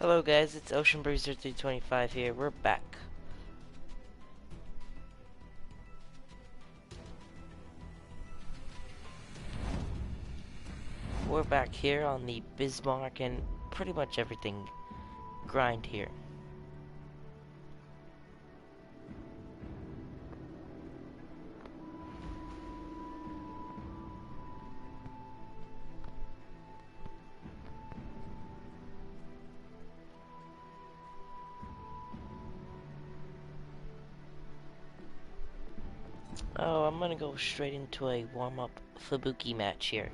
Hello guys, it's Ocean Bruiser 325 here. We're back. We're back here on the Bismarck and pretty much everything grind here. Oh, I'm gonna go straight into a warm-up Fubuki match here.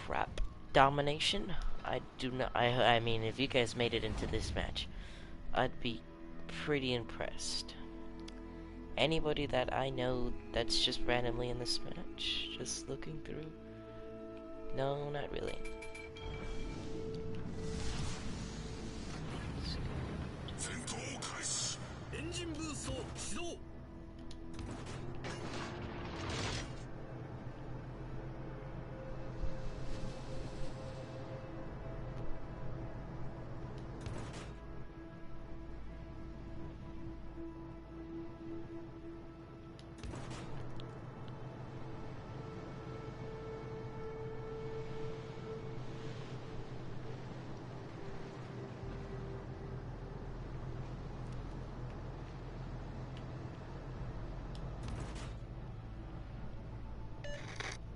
Trap domination? I do not. I mean, if you guys made it into this match, I'd be pretty impressed. Anybody that I know that's just randomly in this match, just looking through? No, not really.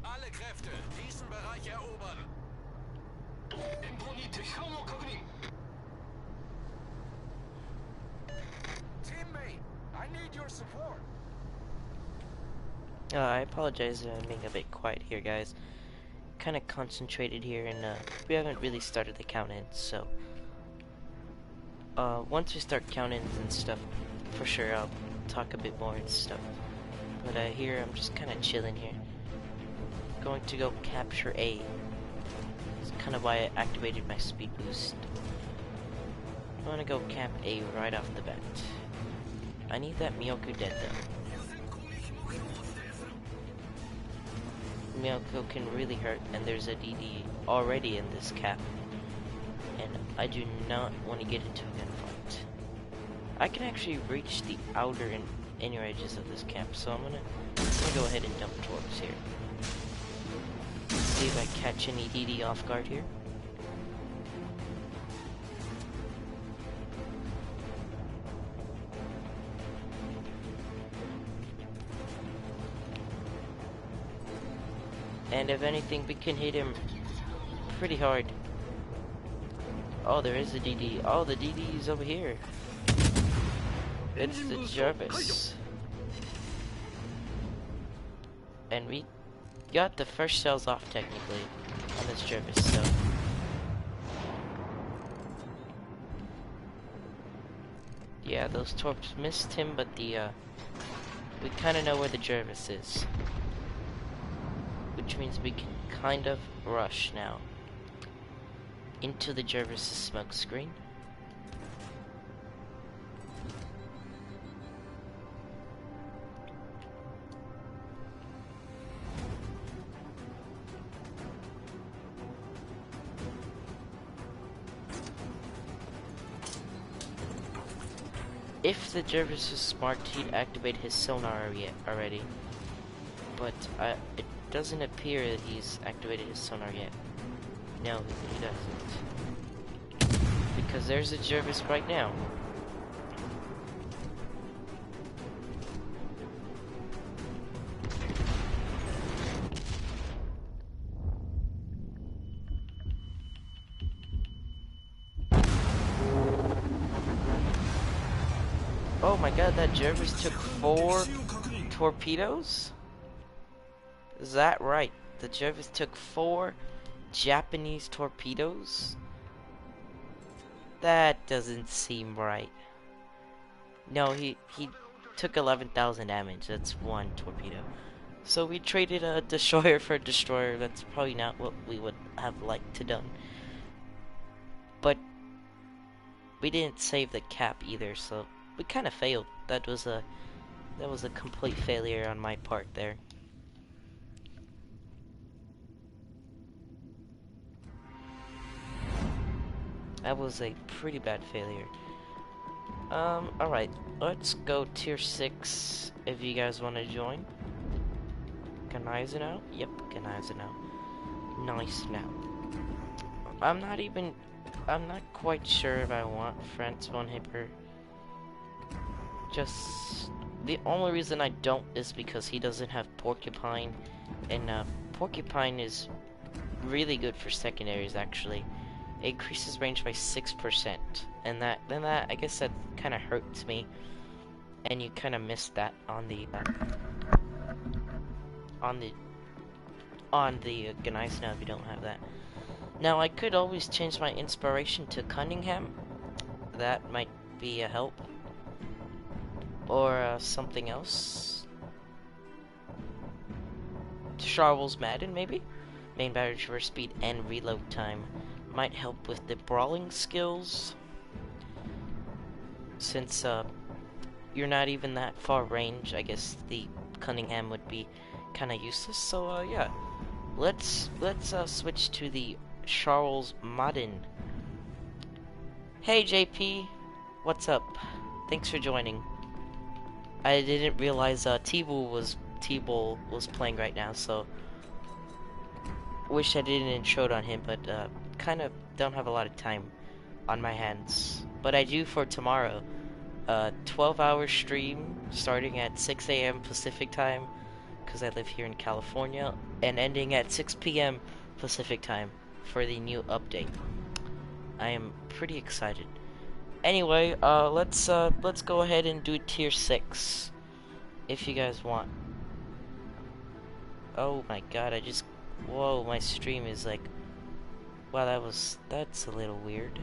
Alle Kräfte, diesen Bereich erobern. Teammate, I need your support. I apologize I'm being a bit quiet here, guys. Kind of concentrated here, and we haven't really started the count-ins, so once we start count-ins and stuff, for sure I'll talk a bit more and stuff. But here I'm just kind of chilling here. Going to go capture A. That's kind of why I activated my speed boost. I want to go cap A right off the bat. I need that Miyoku dead though. Miyoko can really hurt, and there's a DD already in this cap, and I do not want to get into a gunfight. I can actually reach the outer and inner edges of this cap, so I'm gonna go ahead and dump torps here. See if I catch any DD off guard here. And if anything, we can hit him pretty hard. Oh, there is a DD. Oh, the DD is over here. It's the Jarvis. And we got the first cells off technically on this Jarvis, so yeah, those torps missed him, but the we kind of know where the Jarvis is, which means we can kind of rush now into the Jarvis' smoke screen. If the Jarvis was smart, he'd activate his sonar already. But it doesn't appear that he's activated his sonar yet. No, he doesn't. Because there's a Jarvis right now. Oh my god, that Jervis took 4 torpedoes? Is that right? The Jervis took 4 Japanese torpedoes? That doesn't seem right. No, he took 11,000 damage. That's 1 torpedo. So we traded a destroyer for a destroyer. That's probably not what we would have liked to done. But we didn't save the cap either, so we kind of failed. That was a complete failure on my part there. That was a pretty bad failure. Alright, let's go tier 6 if you guys want to join. Ganize now? Yep, Ganize now. Nice now. I'm not quite sure if I want Franz von Hipper. Just, the only reason I don't is because he doesn't have Porcupine, and Porcupine is really good for secondaries actually. It increases range by 6%, and that I guess that kind of hurts me, and you kind of missed that on the Ganice now if you don't have that. Now I could always change my inspiration to Cunningham. That might be a help, or something else. Charles Madden maybe. Main battery traverse speed and reload time might help with the brawling skills, since you're not even that far range. I guess the Cunningham would be kind of useless. So yeah, let's switch to the Charles Madden. Hey JP, what's up? Thanks for joining. I didn't realize T-Bull was playing right now, so wish I didn't intro on him, but kind of don't have a lot of time on my hands. But I do for tomorrow. 12-hour stream starting at 6 a.m. Pacific time, because I live here in California, and ending at 6 p.m. Pacific time for the new update. I am pretty excited. Anyway, let's go ahead and do tier 6 if you guys want. Oh my god, whoa, my stream is like, wow, that's a little weird.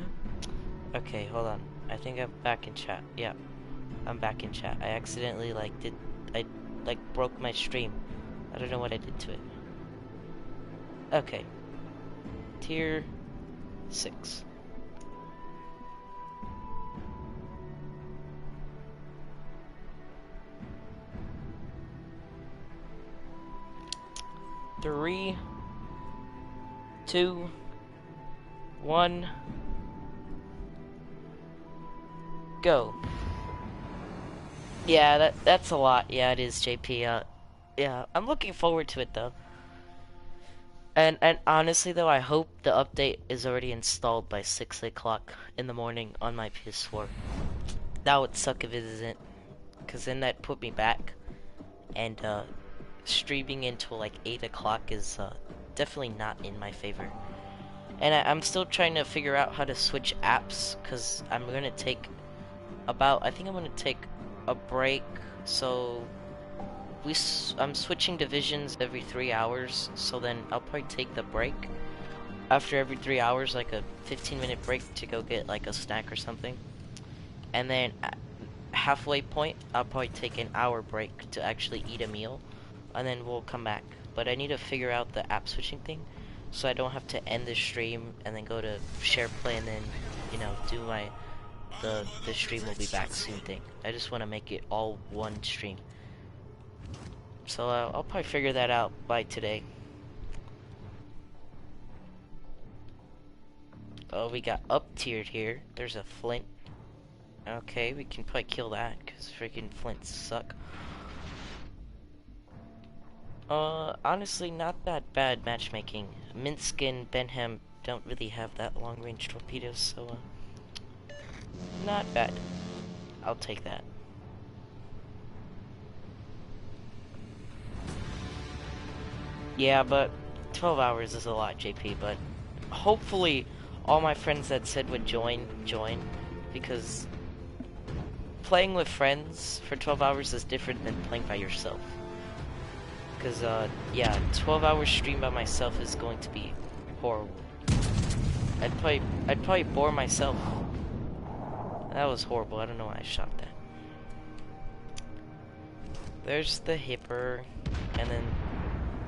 Okay, hold on. I think I'm back in chat. Yeah, I'm back in chat. I accidentally I broke my stream. I don't know what I did to it. Okay. Tier 6. Three, 2, 1, go. Yeah, that's a lot. Yeah, it is, JP. Yeah, I'm looking forward to it though. And honestly though, I hope the update is already installed by 6 o'clock in the morning on my PS4. That would suck if it isn't, cause then that put me back, and streaming until like 8 o'clock is definitely not in my favor. And I'm still trying to figure out how to switch apps, because I'm gonna take I think I'm gonna take a break. So I'm switching divisions every 3 hours, so then I'll probably take the break after every 3 hours, like a 15-minute break to go get like a snack or something, and then halfway point I'll probably take an hour break to actually eat a meal, and then we'll come back. But I need to figure out the app switching thing, so I don't have to end the stream and then go to share play and then, you know, do my the stream will be back soon thing. I just want to make it all one stream. So I'll probably figure that out by today. Oh, we got up tiered here. There's a flint. Okay, we can probably kill that because freaking flints suck. Honestly, not that bad matchmaking. Minsk and Benham don't really have that long range torpedoes, so not bad. I'll take that. Yeah, but 12 hours is a lot, JP, but hopefully all my friends that said would join, because playing with friends for 12 hours is different than playing by yourself. Cause yeah, 12-hour stream by myself is going to be horrible. I'd probably bore myself. That was horrible. I don't know why I shot that. There's the Hipper, and then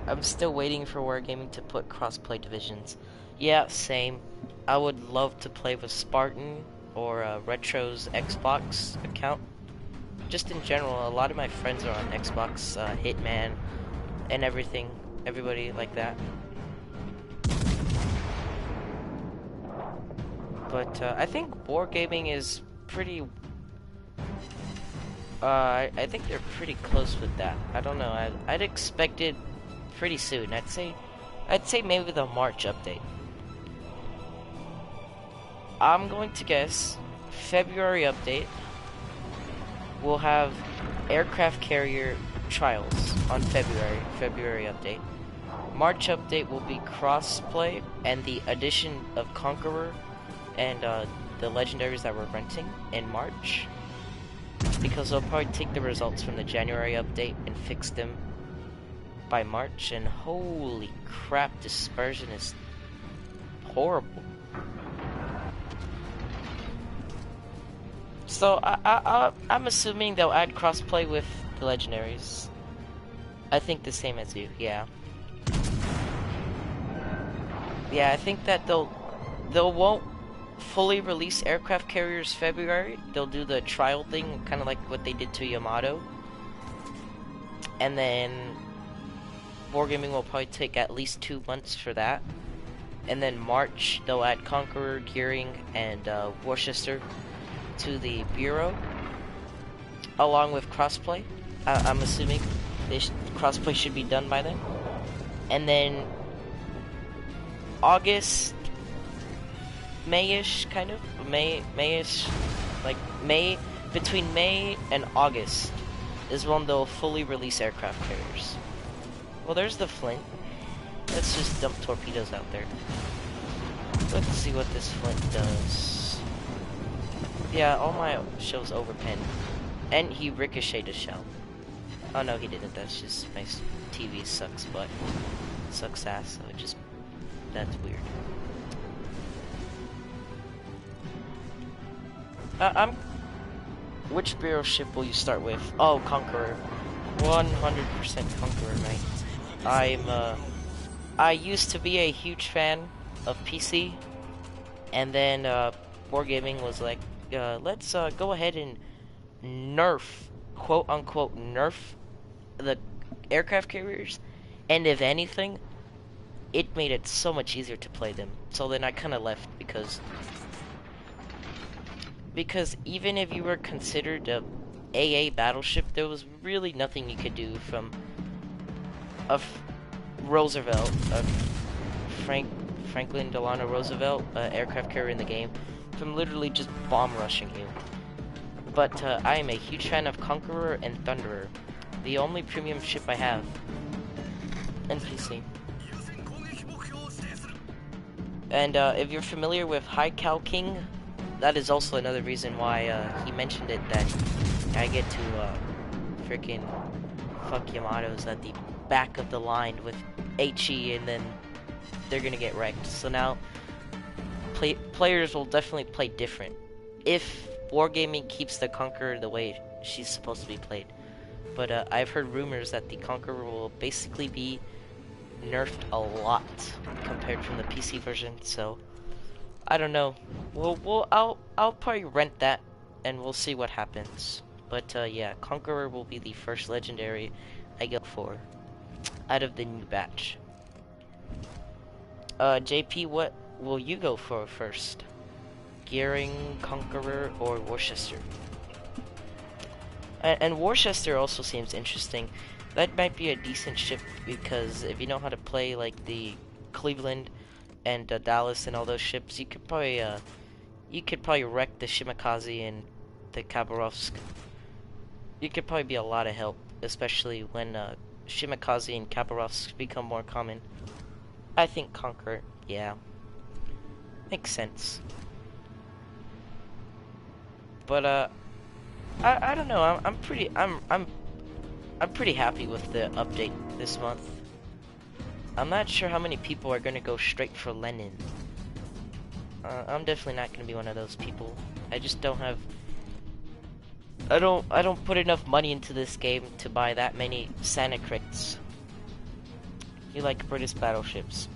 I'm still waiting for Wargaming to put crossplay divisions. Yeah, same. I would love to play with Spartan or Retro's Xbox account. Just in general, a lot of my friends are on Xbox, Hitman, and everything. Everybody like that. But I think Wargaming is pretty. I think they're pretty close with that. I don't know. I'd expect it pretty soon. I'd say maybe the March update. I'm going to guess February update. We'll have aircraft carrier trials on February update. March update will be crossplay and the addition of Conqueror and the legendaries that we're renting in March. Because they'll probably take the results from the January update and fix them by March. And holy crap, dispersion is horrible. So I'm assuming they'll add crossplay with the legendaries. I think the same as you, yeah. Yeah, I think that they'll won't fully release aircraft carriers February. They'll do the trial thing, kind of like what they did to Yamato. And then Wargaming will probably take at least 2 months for that. And then March, they'll add Conqueror, Gearing, and Worcester to the Bureau, along with crossplay. I'm assuming crossplay should be done by then. And then August, Mayish, kind of Mayish, like May, between May and August is when they'll fully release aircraft carriers. Well, there's the Flint. Let's just dump torpedoes out there. Let's see what this Flint does. Yeah, all my shells overpinned. And he ricocheted a shell. Oh no, he didn't. That's just my TV sucks butt. Sucks ass, so it just... That's weird. Which Bureau ship will you start with? Oh, Conqueror. 100% Conqueror, mate. I used to be a huge fan of PC. And then, Wargaming was like, let's go ahead and nerf, quote unquote, nerf the aircraft carriers, and if anything, it made it so much easier to play them. So then I kind of left because even if you were considered a AA battleship, there was really nothing you could do from a Roosevelt, Franklin Delano Roosevelt aircraft carrier in the game, from literally just bomb rushing you. But I am a huge fan of Conqueror and Thunderer, the only premium ship I have. NPC. And if you're familiar with High Cal King, that is also another reason why he mentioned it, that I get to freaking fuck Yamatos at the back of the line with HE, and then they're gonna get wrecked. So now players will definitely play different if Wargaming keeps the Conqueror the way she's supposed to be played. But I've heard rumors that the Conqueror will basically be nerfed a lot compared from the PC version, so I don't know. I'll probably rent that and we'll see what happens. But yeah, Conqueror will be the first legendary I go for out of the new batch. JP, what will you go for first? Gearing, Conqueror, or Worcester? And Worcester also seems interesting. That might be a decent ship, because if you know how to play like the Cleveland and Dallas and all those ships, you could probably wreck the Shimakaze and the Khabarovsk. You could probably be a lot of help, especially when Shimakaze and Khabarovsk become more common. I think Conqueror, yeah, makes sense. But I don't know. I'm pretty happy with the update this month. I'm not sure how many people are gonna go straight for Lenin. I'm definitely not gonna be one of those people. I just don't have. I don't put enough money into this game to buy that many Santa crates. You like British battleships?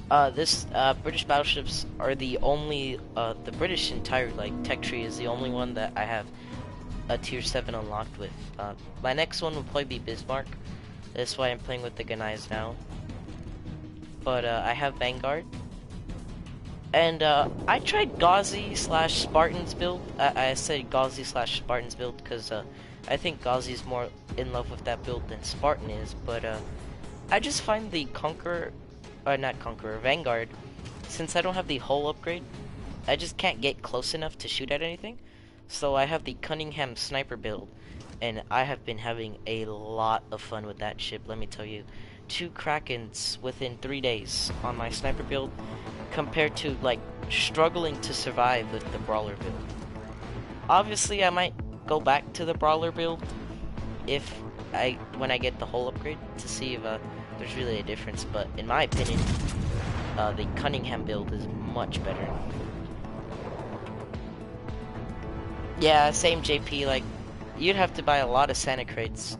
British battleships are the only, the British entire, like, tech tree is the only one that I have a tier 7 unlocked with. My next one will probably be Bismarck. That's why I'm playing with the Ganais now. But, I have Vanguard. And, I tried Ghazi slash Spartans build. I said Ghazi slash Spartans build because, I think Ghazi's more in love with that build than Spartan is. But, I just find the Vanguard, since I don't have the hull upgrade, I just can't get close enough to shoot at anything. So I have the Cunningham sniper build, and I have been having a lot of fun with that ship, let me tell you. 2 Krakens within 3 days on my sniper build, compared to, like, struggling to survive with the brawler build. Obviously, I might go back to the brawler build when I get the hull upgrade to see if there's really a difference, but in my opinion, the Cunningham build is much better. Yeah, same JP, like, you'd have to buy a lot of Santa crates.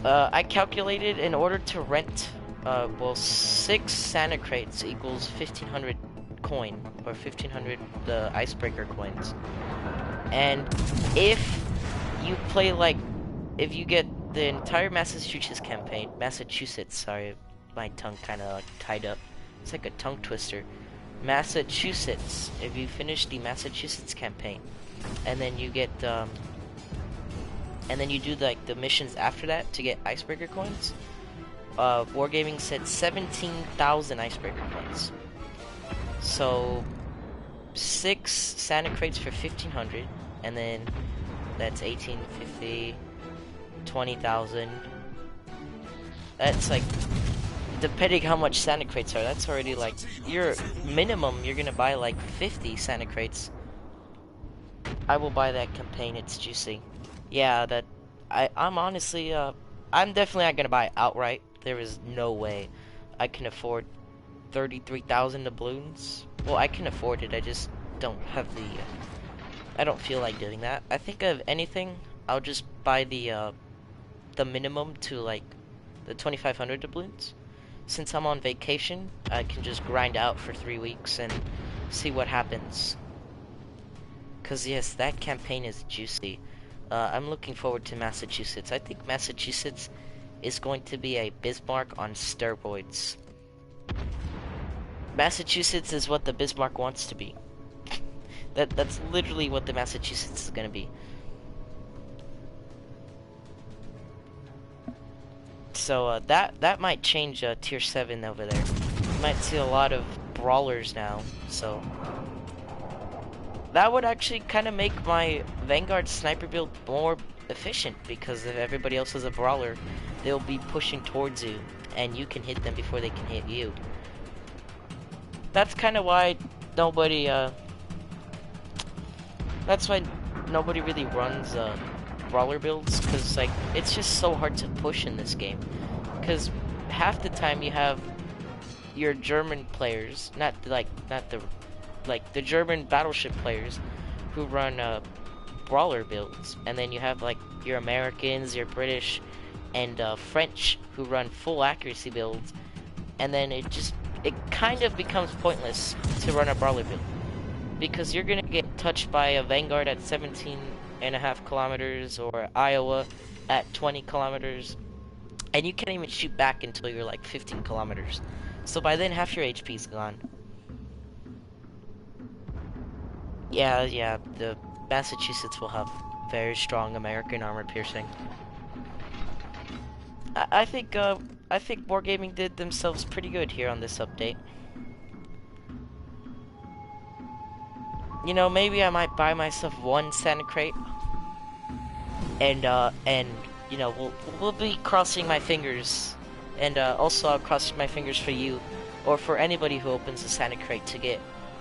I calculated in order to rent, well, 6 Santa crates equals 1,500 coin, or 1,500 icebreaker coins. And if you play, like, if you get the entire Massachusetts campaign, sorry, my tongue kind of tied up. It's like a tongue twister. Massachusetts, if you finish the Massachusetts campaign, and then you get, and then you do, like, the missions after that to get icebreaker coins, Wargaming said 17,000 icebreaker coins. So, 6 Santa crates for 1,500, and then that's 1850. 20,000. That's like, depending how much Santa crates are, that's already like your minimum. You're gonna buy like 50 Santa crates. I will buy that campaign. It's juicy. Yeah, that I'm honestly I'm definitely not gonna buy it outright. There is no way I can afford 33,000 doubloons. Well, I can afford it. I just don't have the. I don't feel like doing that. I think of anything, I'll just buy the minimum to, like, the 2,500 doubloons. Since I'm on vacation, I can just grind out for 3 weeks and see what happens. Cause yes, that campaign is juicy. I'm looking forward to Massachusetts. I think Massachusetts is going to be a Bismarck on steroids. Massachusetts is what the Bismarck wants to be. That's literally what the Massachusetts is gonna be. So that might change tier 7 over there. You might see a lot of brawlers now. So that would actually kind of make my Vanguard sniper build more efficient, because if everybody else is a brawler, they'll be pushing towards you, and you can hit them before they can hit you. That's kind of why nobody that's why nobody really runs brawler builds, because, like, it's just so hard to push in this game, because half the time you have your German players, not the German battleship players who run brawler builds, and then you have, like, your Americans, your British, and French who run full accuracy builds, and then it kind of becomes pointless to run a brawler build, because you're gonna get touched by a Vanguard at 17.5 kilometers or Iowa at 20 kilometers, and you can't even shoot back until you're like 15 kilometers. So by then half your HP's gone. Yeah, the Massachusetts will have very strong American armor piercing. I think Wargaming did themselves pretty good here on this update. You know, maybe I might buy myself 1 Santa crate, and you know, we'll be crossing my fingers, and also I'll cross my fingers for you, or for anybody who opens a Santa crate, to get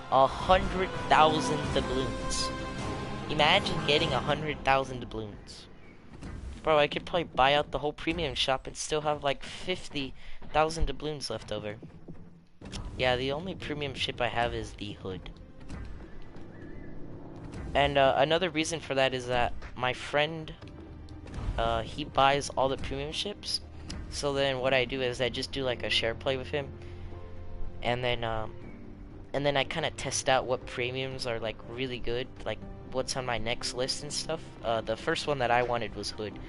100,000 doubloons. Imagine getting 100,000 doubloons. Bro, I could probably buy out the whole premium shop and still have like 50,000 doubloons left over. Yeah, the only premium ship I have is the Hood. And another reason for that is that my friend, he buys all the premium ships. So then what I do is I just do like a share play with him. And then I kind of test out what premiums are like really good, like what's on my next list and stuff. The first one that I wanted was Hood.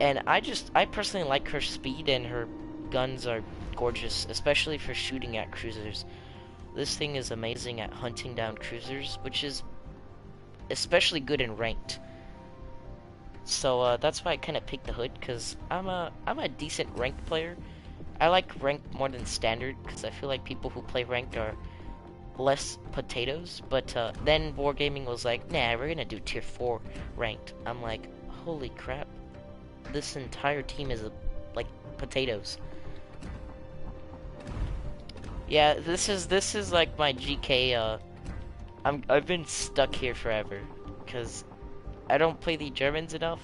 And I personally like her speed, and her guns are gorgeous, especially for shooting at cruisers. This thing is amazing at hunting down cruisers, which is especially good in ranked. So that's why I kind of picked the Hood, because I'm a decent ranked player. I like ranked more than standard, because I feel like people who play ranked are less potatoes. But then Wargaming was like, nah, we're gonna do tier 4 ranked. I'm like, holy crap, this entire team is like potatoes. Yeah, this is like my GK. I've been stuck here forever because I don't play the Germans enough,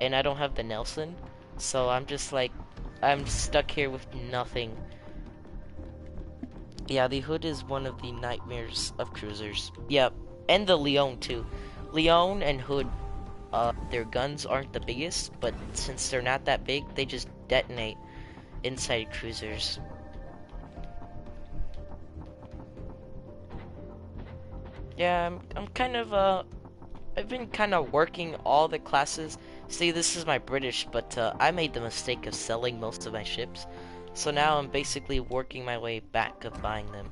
and I don't have the Nelson, so I'm just like, I'm stuck here with nothing. Yeah, the Hood is one of the nightmares of cruisers. Yep, and the Leon too. Leon and Hood, their guns aren't the biggest, but since they're not that big, they just detonate inside cruisers. Yeah, I'm kind of, I've been kind of working all the classes. See, this is my British, but I made the mistake of selling most of my ships. So now I'm basically working my way back of buying them.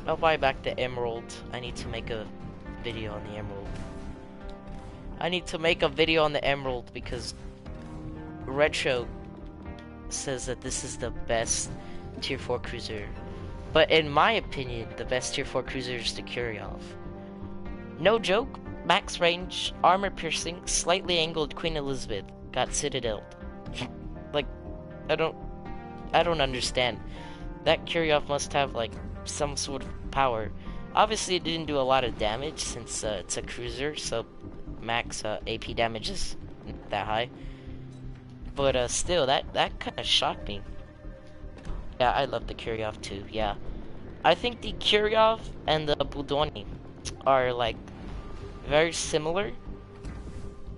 I'll buy back the Emerald. I need to make a video on the Emerald. I need to make a video on the Emerald because Retro says that this is the best tier 4 cruiser. But in my opinion, the best tier 4 cruiser is the Kuryov. No joke, max range, armor piercing, slightly angled Queen Elizabeth got citadeled. Like, I don't understand. That Kuryov must have like some sort of power. Obviously it didn't do a lot of damage since it's a cruiser, so max AP damage is not that high. But still, that kind of shocked me. Yeah, I love the Kuryov too, yeah. I think the Kuryov and the Budoni are like very similar,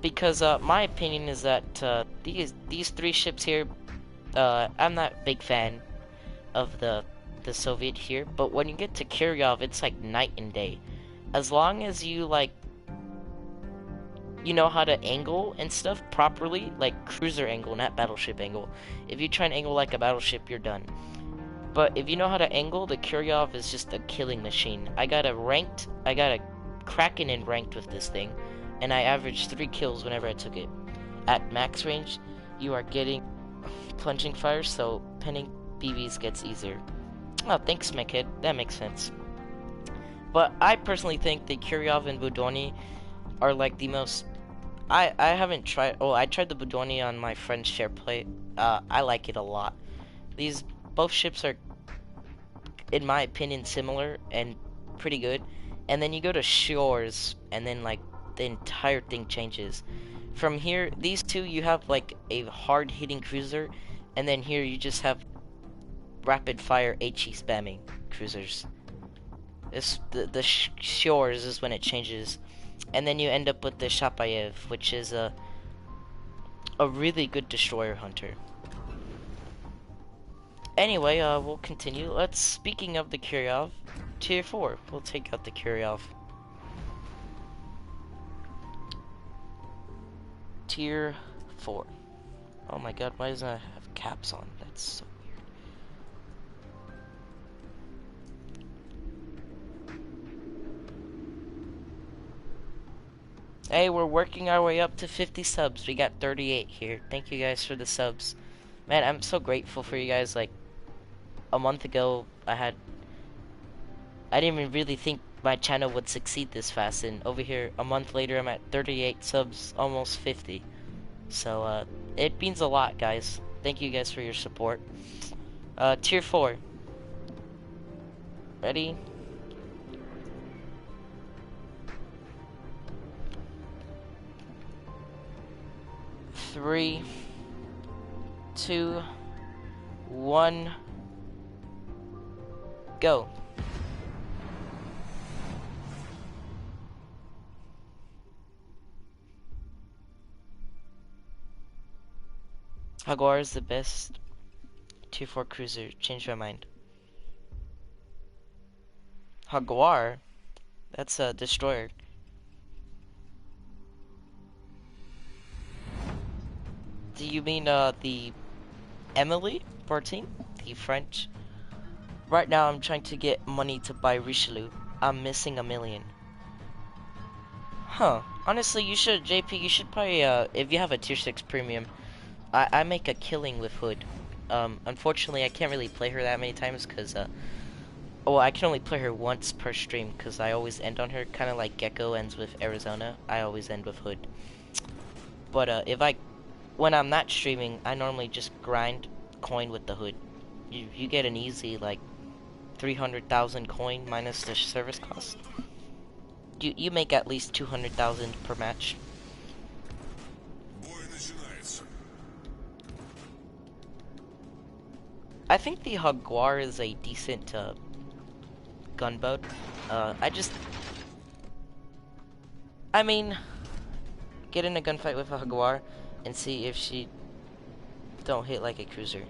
because my opinion is that these three ships here, I'm not a big fan of the Soviet here, but when you get to Kuryov, it's like night and day. As long as you like, you know how to angle and stuff properly, like cruiser angle, not battleship angle. If you try and angle like a battleship, you're done. But if you know how to angle, the Kuryov is just a killing machine. I got a Kraken in ranked with this thing, and I averaged 3 kills whenever I took it. At max range, you are getting plunging fire, so penning BBs gets easier. Oh, thanks, Mechhead. That makes sense. But I personally think the Kuryov and Budoni are like the most... I haven't tried... Oh, I tried the Budoni on my friend's share play. I like it a lot. These both ships are, in my opinion, similar and pretty good. And then you go to Shores, and then like the entire thing changes. From here, these two, you have like a hard-hitting cruiser, and then here you just have rapid-fire HE spamming cruisers. The Shores is when it changes, and then you end up with the Shapayev, which is a really good destroyer hunter. Anyway, we'll continue. Speaking of the Kuryov, tier 4. We'll take out the Kuryov. Tier 4. Oh my god, why doesn't it have caps on? That's so weird. Hey, we're working our way up to 50 subs. We got 38 here. Thank you guys for the subs. Man, I'm so grateful for you guys. Like, a month ago, I didn't even really think my channel would succeed this fast, and over here, a month later, I'm at 38 subs, almost 50. So, it means a lot, guys. Thank you guys for your support. Tier 4. Ready? 3, 2, 1, go. Jaguar is the best Tier 4 cruiser. Changed my mind. Jaguar? That's a destroyer. Do you mean the Emily 14? The French? Right now I'm trying to get money to buy Richelieu. I'm missing $1 million. Huh. Honestly, you should, JP, you should probably, if you have a tier 6 premium, I make a killing with Hood. Unfortunately, I can't really play her that many times, because, well, I can only play her once per stream, because I always end on her, kind of like Gecko ends with Arizona. I always end with Hood. But, when I'm not streaming, I normally just grind coin with the Hood. You get an easy, like, 300,000 coin minus the service cost. You make at least 200,000 per match. I think the Jaguar is a decent gunboat. I mean, get in a gunfight with a Jaguar and see if she don't hit like a cruiser.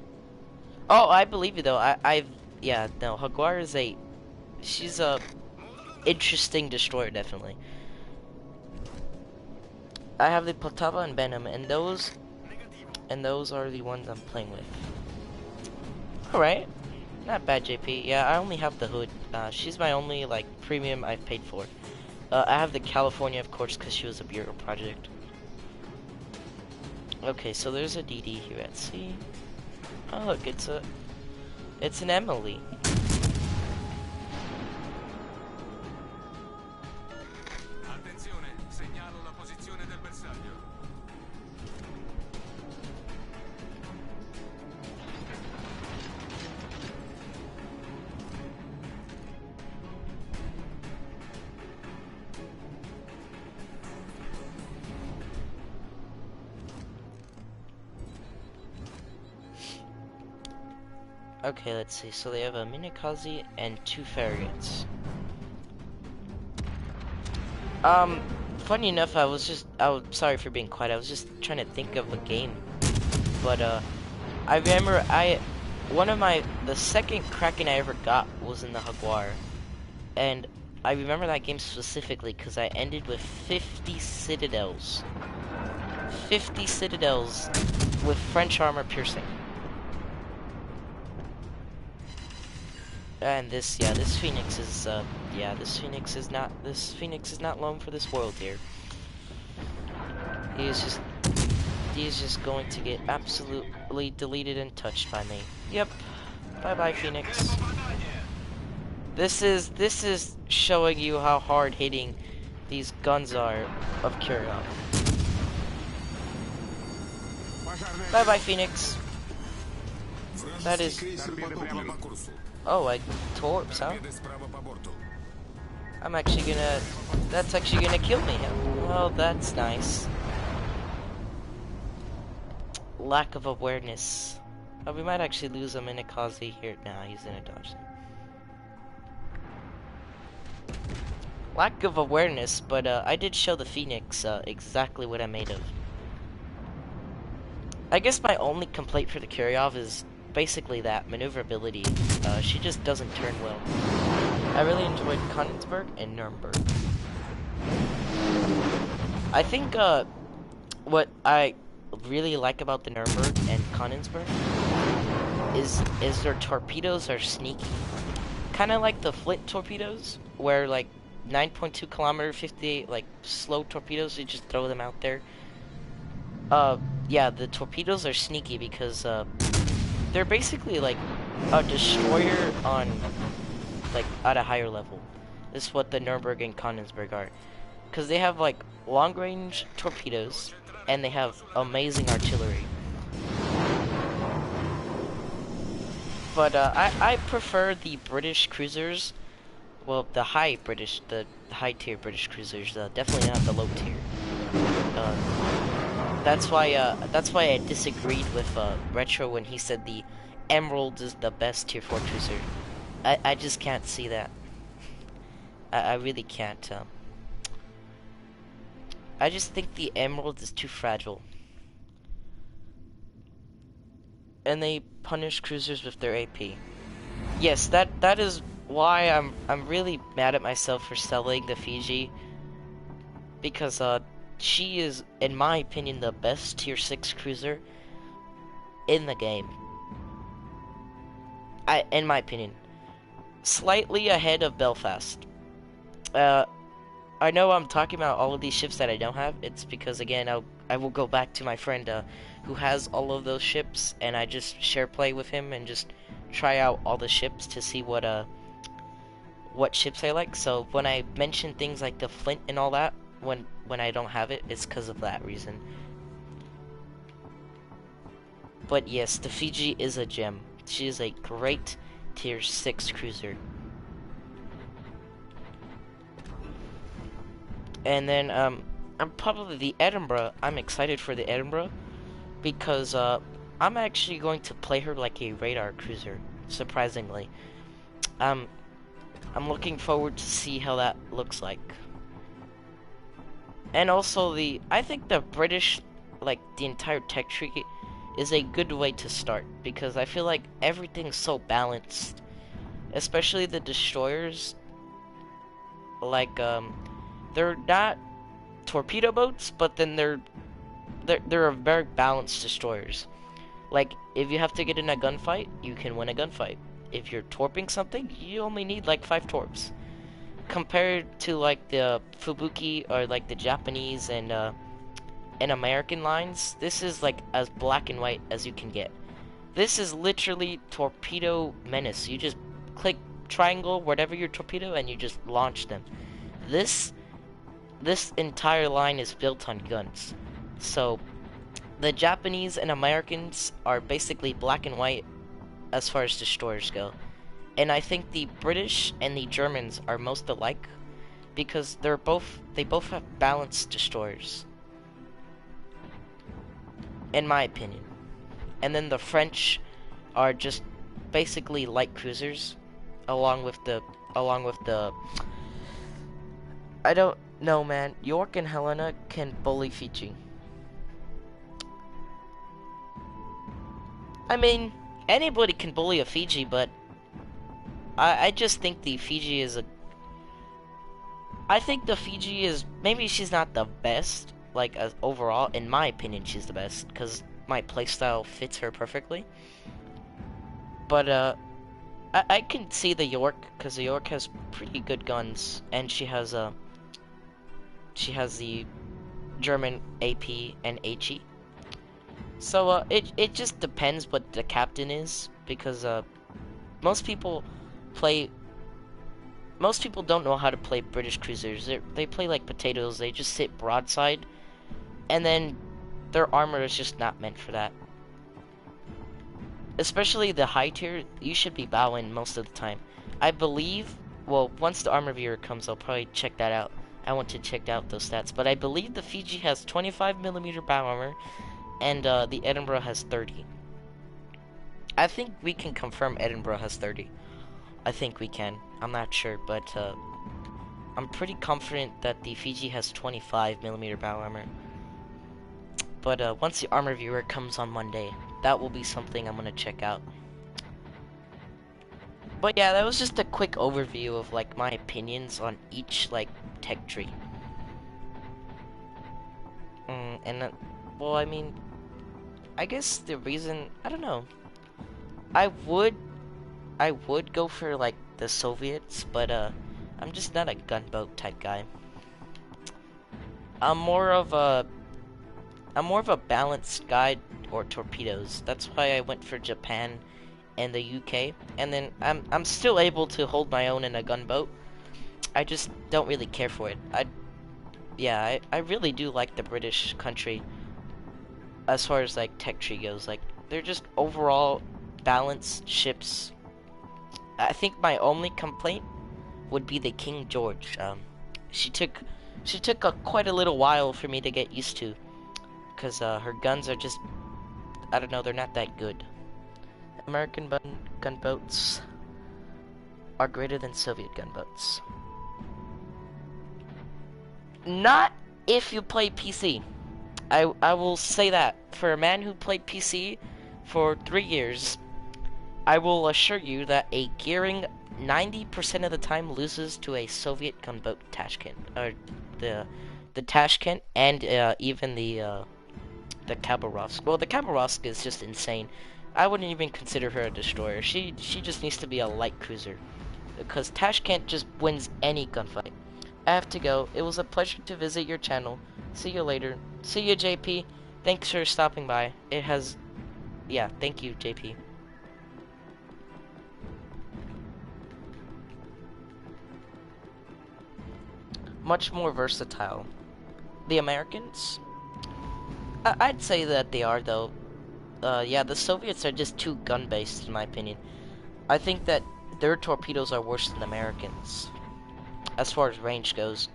Oh, I believe you though. Yeah, no, Jaguar is she's a interesting destroyer, definitely. I have the Poltava and Benham, and those are the ones I'm playing with. Alright, not bad, JP. Yeah, I only have the Hood. She's my only, like, premium I've paid for. I have the California, of course, because she was a Bureau project. Okay, so there's a DD here at sea. Oh, look, it's an Emily. Attenzione, segnalo la posizione del bersaglio. Okay, let's see. So they have a Minikaze and 2 Farragets. Funny enough, sorry for being quiet. I was just trying to think of a game. But, I remember the second Kraken I ever got was in the Jaguar. And I remember that game specifically because I ended with 50 Citadels. 50 Citadels with French armor piercing. And this Phoenix is this Phoenix is not long for this world here. He is just going to get absolutely deleted and touched by me. Yep. Bye bye, Phoenix. This is showing you how hard hitting these guns are of Curio. Bye bye, Phoenix. That is. Oh, I torps, huh? That's actually gonna kill me. Well, that's nice. Lack of awareness. Oh, we might actually lose him in a Kazi here. Nah, he's in a dodge. Lack of awareness, but I did show the Phoenix exactly what I'm made of. I guess my only complaint for the Kuryov is basically that maneuverability. She just doesn't turn well. I really enjoyed Konigsberg and Nuremberg. I think what I really like about the Nuremberg and Konigsberg is their torpedoes are sneaky. Kind of like the Flint torpedoes, where like 9.2 kilometer, 58 like slow torpedoes, you just throw them out there. Yeah, the torpedoes are sneaky because they're basically like a destroyer on like at a higher level. This is what the Nuremberg and Konigsberg are, because they have like long range torpedoes and they have amazing artillery. But I prefer the British cruisers. Well, the high tier British cruisers. Definitely not the low tier. that's why I disagreed with Retro when he said the Emerald is the best tier 4 cruiser. I just can't see that. I really can't. I just think the Emerald is too fragile. And they punish cruisers with their AP. Yes, that is why I'm really mad at myself for selling the Fiji, because she is, in my opinion, the best tier 6 cruiser in the game. In my opinion, slightly ahead of Belfast. Uh, I know I'm talking about all of these ships that I don't have. It's because, again, I will go back to my friend who has all of those ships, and I just share play with him and just try out all the ships to see what ships I like. So when I mention things like the Flint and all that, when I don't have it, it's because of that reason. But yes, the Fiji is a gem. She is a great tier 6 cruiser. And then I'm probably the Edinburgh. I'm excited for the Edinburgh because I'm actually going to play her like a radar cruiser, surprisingly. I'm looking forward to see how that looks like. And also I think the British, like the entire tech tree, is a good way to start because I feel like everything's so balanced, especially the destroyers. Like they're not torpedo boats, but then they're very balanced destroyers. Like if you have to get in a gunfight, you can win a gunfight. If you're torping something, you only need like 5 torps. Compared to like the Fubuki or like the Japanese and American lines, this is like as black and white as you can get. This is literally torpedo menace. You just click triangle whatever your torpedo and you just launch them. This entire line is built on guns. So the Japanese and Americans are basically black and white as far as destroyers go. And I think the British and the Germans are most alike because they both have balanced destroyers, in my opinion. And then the French are just basically light cruisers, along with the I don't know, man. York and Helena can bully Fiji. I mean, anybody can bully a Fiji, but I just think the Fiji is I think the Fiji is, maybe she's not the best, like, as overall. In my opinion, she's the best, because my playstyle fits her perfectly. But, I can see the York, because the York has pretty good guns, and she has the German AP and HE. So, it just depends what the captain is, because, most people don't know how to play British cruisers. They play like potatoes. They just sit broadside, and then their armor is just not meant for that. Especially the high tier, you should be bowing most of the time. I believe, well, once the armor viewer comes, I'll probably check that out. I want to check out those stats, but I believe the Fiji has 25mm bow armor, and the Edinburgh has 30. I think we can confirm Edinburgh has 30. I think we can. I'm not sure, but I'm pretty confident that the Fiji has 25mm bow armor. But once the armor viewer comes on Monday, that will be something I'm gonna check out. But yeah, that was just a quick overview of like my opinions on each like tech tree. Well, I mean, I guess the reason, I don't know. I would go for like the Soviets, but I'm just not a gunboat type guy. I'm more of a balanced guy or torpedoes. That's why I went for Japan and the UK, and then I'm still able to hold my own in a gunboat. I just don't really care for it. I really do like the British country as far as like tech tree goes. Like they're just overall balanced ships. I think my only complaint would be the King George. She took quite a little while for me to get used to, because her guns are just, I don't know, they're not that good. American gunboats are greater than Soviet gunboats. Not if you play PC. I will say that. For a man who played PC for 3 years, I will assure you that a gearing 90% of the time loses to a Soviet gunboat Tashkent. Or the Tashkent and even the Khabarovsk. Well, the Khabarovsk is just insane. I wouldn't even consider her a destroyer. She just needs to be a light cruiser. Because Tashkent just wins any gunfight. I have to go. It was a pleasure to visit your channel. See you later. See you, JP. Thanks for stopping by. It has... Yeah, thank you, JP. Much more versatile. The Americans? I'd say that they are, though. Yeah, the Soviets are just too gun-based, in my opinion. I think that their torpedoes are worse than Americans, as far as range goes.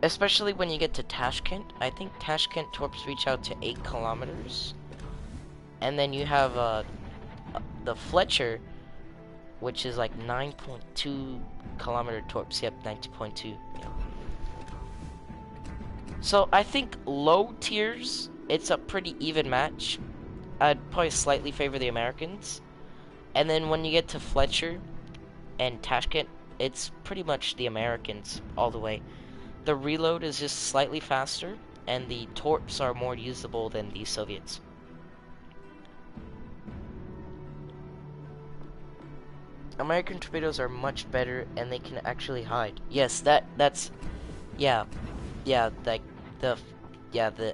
Especially when you get to Tashkent. I think Tashkent torps reach out to 8 kilometers. And then you have the Fletcher, which is like 9.2 kilometer torps. Yep, 90.2. Yeah. So I think low tiers, it's a pretty even match. I'd probably slightly favor the Americans. And then when you get to Fletcher and Tashkent, it's pretty much the Americans all the way. The reload is just slightly faster, and the torps are more usable than the Soviets. American torpedoes are much better, and they can actually hide. Yes, that's yeah, like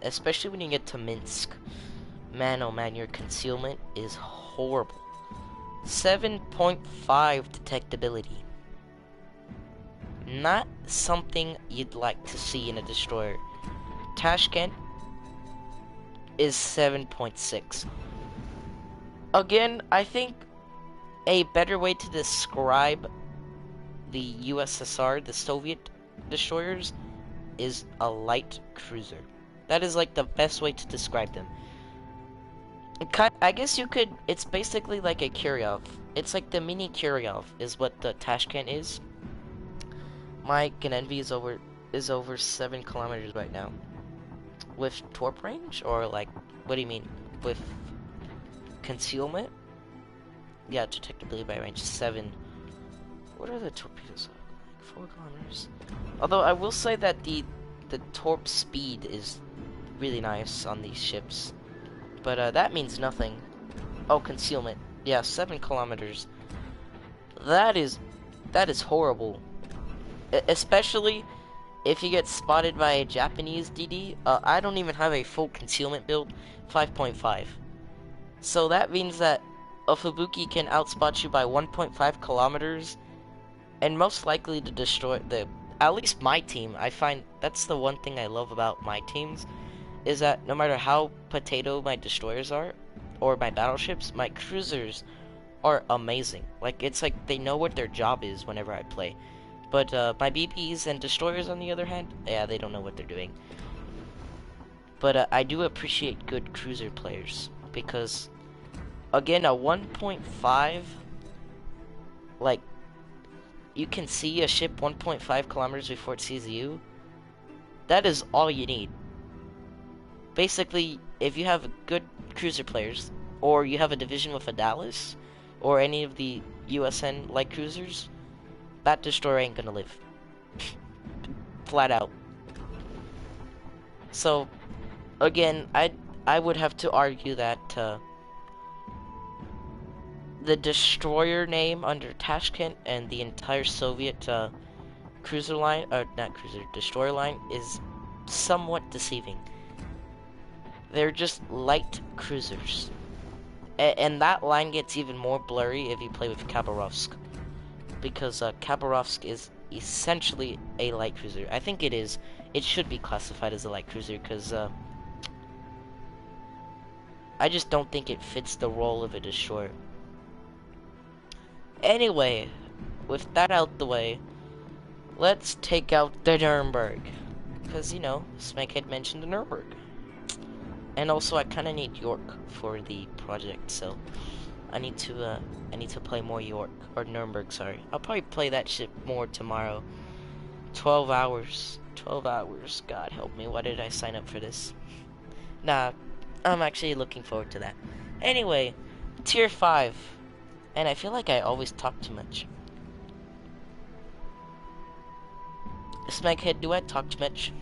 especially when you get to Minsk. Man, oh man, your concealment is horrible. 7.5 detectability. Not something you'd like to see in a destroyer. Tashkent is 7.6. Again, I think a better way to describe the USSR, the Soviet destroyers, is a light cruiser. That is like the best way to describe them. I guess you could, it's basically like a Kiryov. It's like the mini Kiryov is what the Tashkent is. My Genenvy is over 7 kilometers right now. With torp range? Or like, what do you mean? With concealment? Yeah, detectability by range 7. What are the torpedoes? Like 4 kilometers. Although I will say that the torp speed is really nice on these ships. But that means nothing. Oh, concealment. Yeah, 7 kilometers. That is horrible. Especially if you get spotted by a Japanese DD. I don't even have a full concealment build. 5.5. So that means that a Fubuki can outspot you by 1.5 kilometers. And most likely to destroy at least my team. I find that's the one thing I love about my teams. Is that no matter how potato my destroyers are, or my battleships, my cruisers are amazing. Like, it's like they know what their job is whenever I play. But my BBs and destroyers, on the other hand, yeah, they don't know what they're doing. But I do appreciate good cruiser players, because, again, a 1.5, like, you can see a ship 1.5 kilometers before it sees you. That is all you need. Basically, if you have good cruiser players, or you have a division with a Dallas, or any of the USN light cruisers, that destroyer ain't gonna live. Flat out. So, again, I would have to argue that the destroyer name under Tashkent and the entire Soviet cruiser line, or not cruiser, destroyer line, is somewhat deceiving. They're just light cruisers. And that line gets even more blurry if you play with Khabarovsk. Because Khabarovsk is essentially a light cruiser. I think it is. It should be classified as a light cruiser, because I just don't think it fits the role of a destroyer. Anyway, with that out the way, let's take out the Nuremberg. Because, you know, Smeg had mentioned Nuremberg. And also, I kind of need York for the project, so I need to play more York, or Nuremberg, sorry. I'll probably play that shit more tomorrow. 12 hours. 12 hours. God help me, why did I sign up for this? Nah, I'm actually looking forward to that. Anyway, Tier 5. And I feel like I always talk too much. Smeghead, do I talk too much?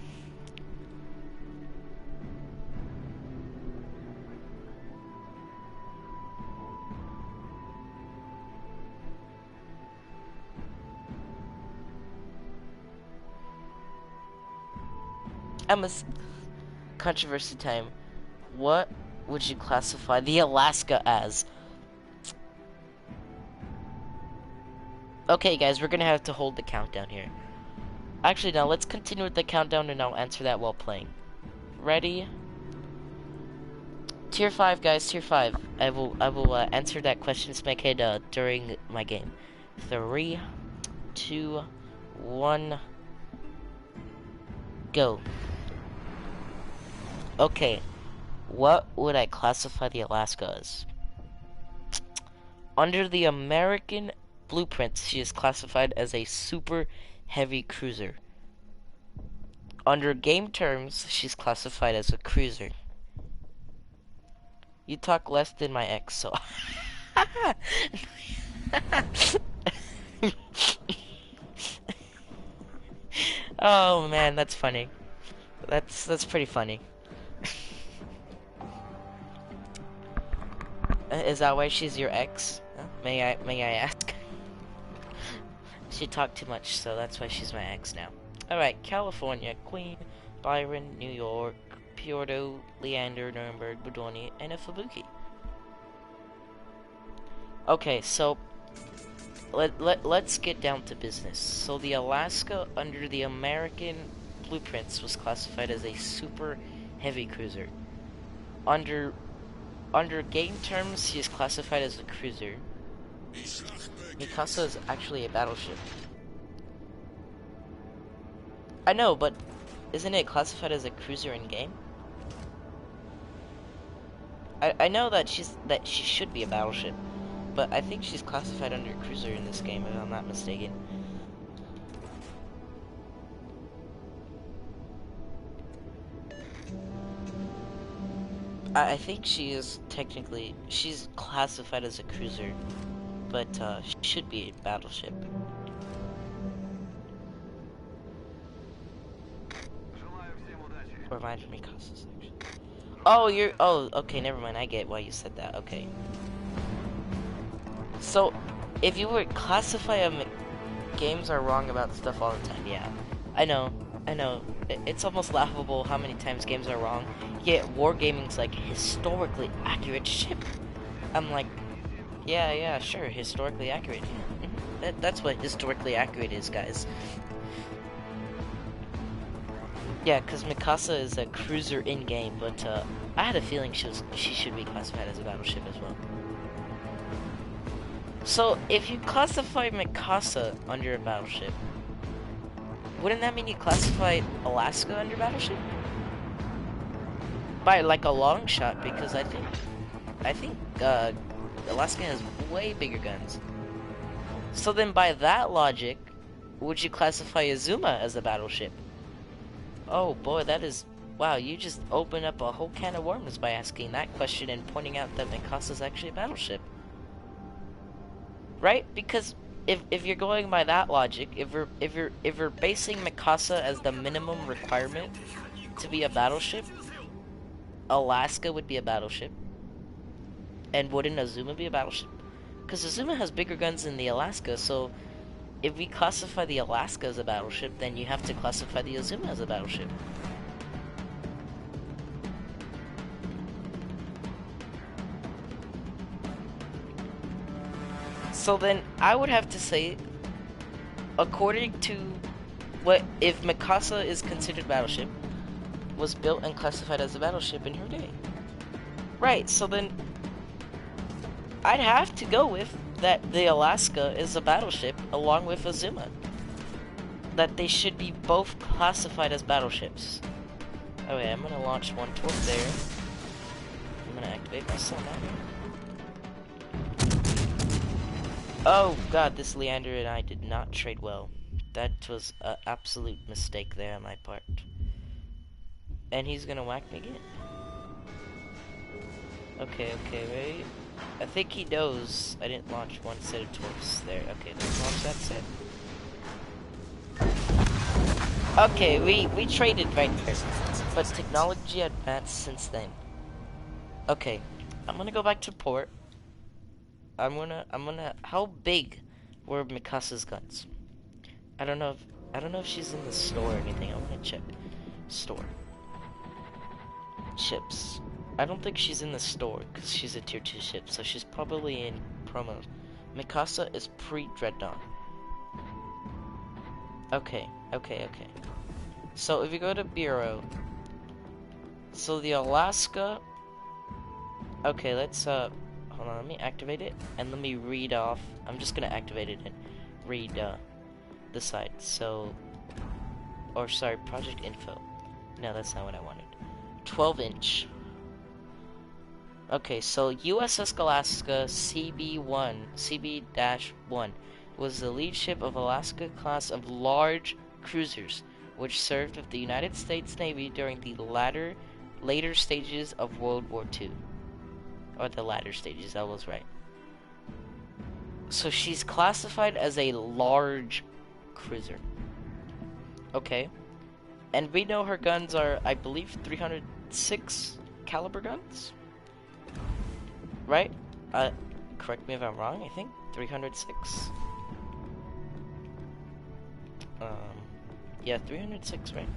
Controversy time. What would you classify the Alaska as? Okay, guys, we're gonna have to hold the countdown here. Actually, now let's continue with the countdown, and I'll answer that while playing. Ready? Tier 5, guys. Tier 5. I will answer that question, Smeghead, during my game. 3, 2, 1, go. Okay. What would I classify the Alaska as? Under the American blueprints, she is classified as a super heavy cruiser. Under game terms, she's classified as a cruiser. You talk less than my ex, so... Oh man, that's funny. That's pretty funny. Is that why she's your ex? May I ask? She talked too much, so that's why she's my ex now. Alright, California, Queen, Byron, New York, Puerto, Leander, Nuremberg, Bodoni, and a Fubuki. Okay, so let's get down to business. So the Alaska under the American blueprints was classified as a super heavy cruiser. Under game terms, she is classified as a cruiser. Mikasa is actually a battleship. I know, but isn't it classified as a cruiser in game? I know that she should be a battleship, but I think she's classified under cruiser in this game, if I'm not mistaken. I think she is technically, she's classified as a cruiser, but she should be a battleship. Reminds me, Mikasa section. Oh, okay, never mind. I get why you said that. Okay. So, if you were classify games are wrong about stuff all the time. Yeah, I know. It's almost laughable how many times games are wrong. Yet wargaming's like historically accurate shit. I'm like, yeah, sure, historically accurate. That's what historically accurate is, guys. Yeah, because Mikasa is a cruiser in-game, but I had a feeling she should be classified as a battleship as well. So, if you classify Mikasa under a battleship, wouldn't that mean you classify Alaska under battleship? By like a long shot, because I think Alaska has way bigger guns. So then by that logic, would you classify Azuma as a battleship? Oh boy, that is... Wow, you just opened up a whole can of worms by asking that question and pointing out that Mikasa is actually a battleship. Right? Because if you're going by that logic, if you're basing Mikasa as the minimum requirement to be a battleship, Alaska would be a battleship. And wouldn't Azuma be a battleship? Because Azuma has bigger guns than the Alaska, so if we classify the Alaska as a battleship, then you have to classify the Azuma as a battleship. So then, I would have to say, according to what, if Mikasa is considered a battleship, was built and classified as a battleship in her day. Right, so then, I'd have to go with that the Alaska is a battleship along with Azuma. that they should be both classified as battleships. Okay, I'm gonna launch one toward there. I'm gonna activate my sun out here. Oh god, this Leander and I did not trade well. That was an absolute mistake there on my part. And he's gonna whack me again. Okay, ready? I think he knows I didn't launch one set of torps there. Okay, let's launch that set. Okay, we traded right there. But technology advanced since then. Okay, I'm gonna go back to port. I'm gonna how big were Mikasa's guns? I don't know if she's in the store or anything. I wanna check. Store. Ships. I don't think she's in the store because she's a tier 2 ship, so she's probably in promos. Mikasa is pre-Dreadnought. Okay. So if you go to Bureau, so the Alaska. Okay, let's hold on. Let me activate it and let me read off. I'm just gonna activate it and read the site. So, or sorry, project info. No, that's not what I wanted. 12-inch. Okay, so USS Alaska CB-1 was the lead ship of Alaska class of large cruisers, which served with the United States Navy during the later stages of World War II. Or the latter stages, I was right. So she's classified as a large cruiser. Okay. And we know her guns are, I believe, 306 caliber guns? Right? Correct me if I'm wrong, I think 306. Yeah, 306, right?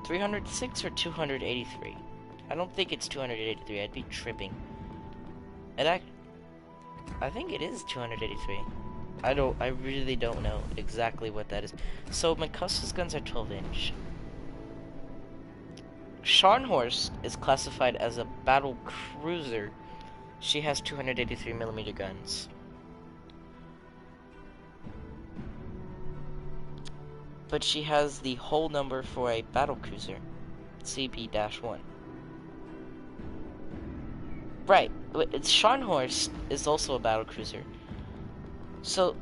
306 or 283? I don't think it's 283. I'd be tripping. I think it is 283. I really don't know exactly what that is. So Mikasa's guns are 12-inch. Scharnhorst is classified as a battle cruiser. She has 283mm guns. But she has the whole number for a battle cruiser, CB-1. Right, Scharnhorst is also a battle cruiser. So,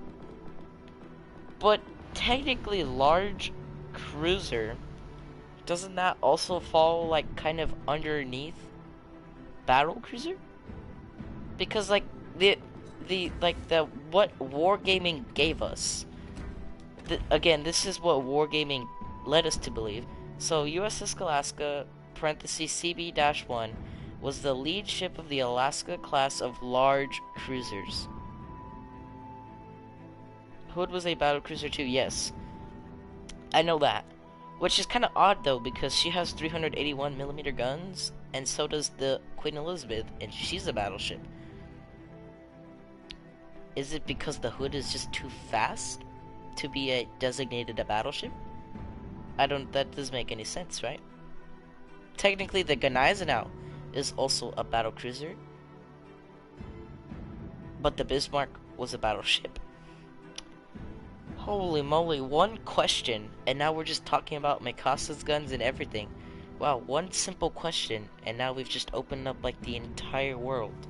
but technically large cruiser, doesn't that also fall like kind of underneath battle cruiser? Because like what Wargaming gave us. Again, this is what Wargaming led us to believe. So USS Alaska parentheses CB-1 was the lead ship of the Alaska class of large cruisers. Hood was a battle cruiser too, yes. I know that. Which is kind of odd though, because she has 381mm guns, and so does the Queen Elizabeth, and she's a battleship. Is it because the Hood is just too fast to be designated a battleship? That doesn't make any sense, right? Technically, the Gneisenau is also a battle cruiser, but the Bismarck was a battleship. Holy moly, one question, and now we're just talking about Mikasa's guns and everything. Wow, one simple question, and now we've just opened up like the entire world.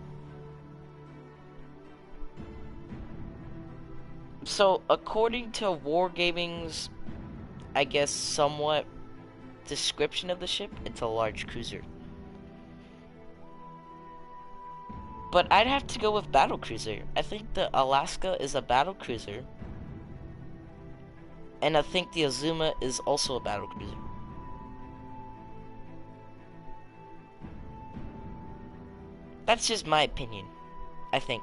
So, according to Wargaming's, I guess, somewhat description of the ship, it's a large cruiser. But I'd have to go with battle cruiser. I think the Alaska is a battle cruiser. And I think the Azuma is also a battle cruiser. That's just my opinion, I think.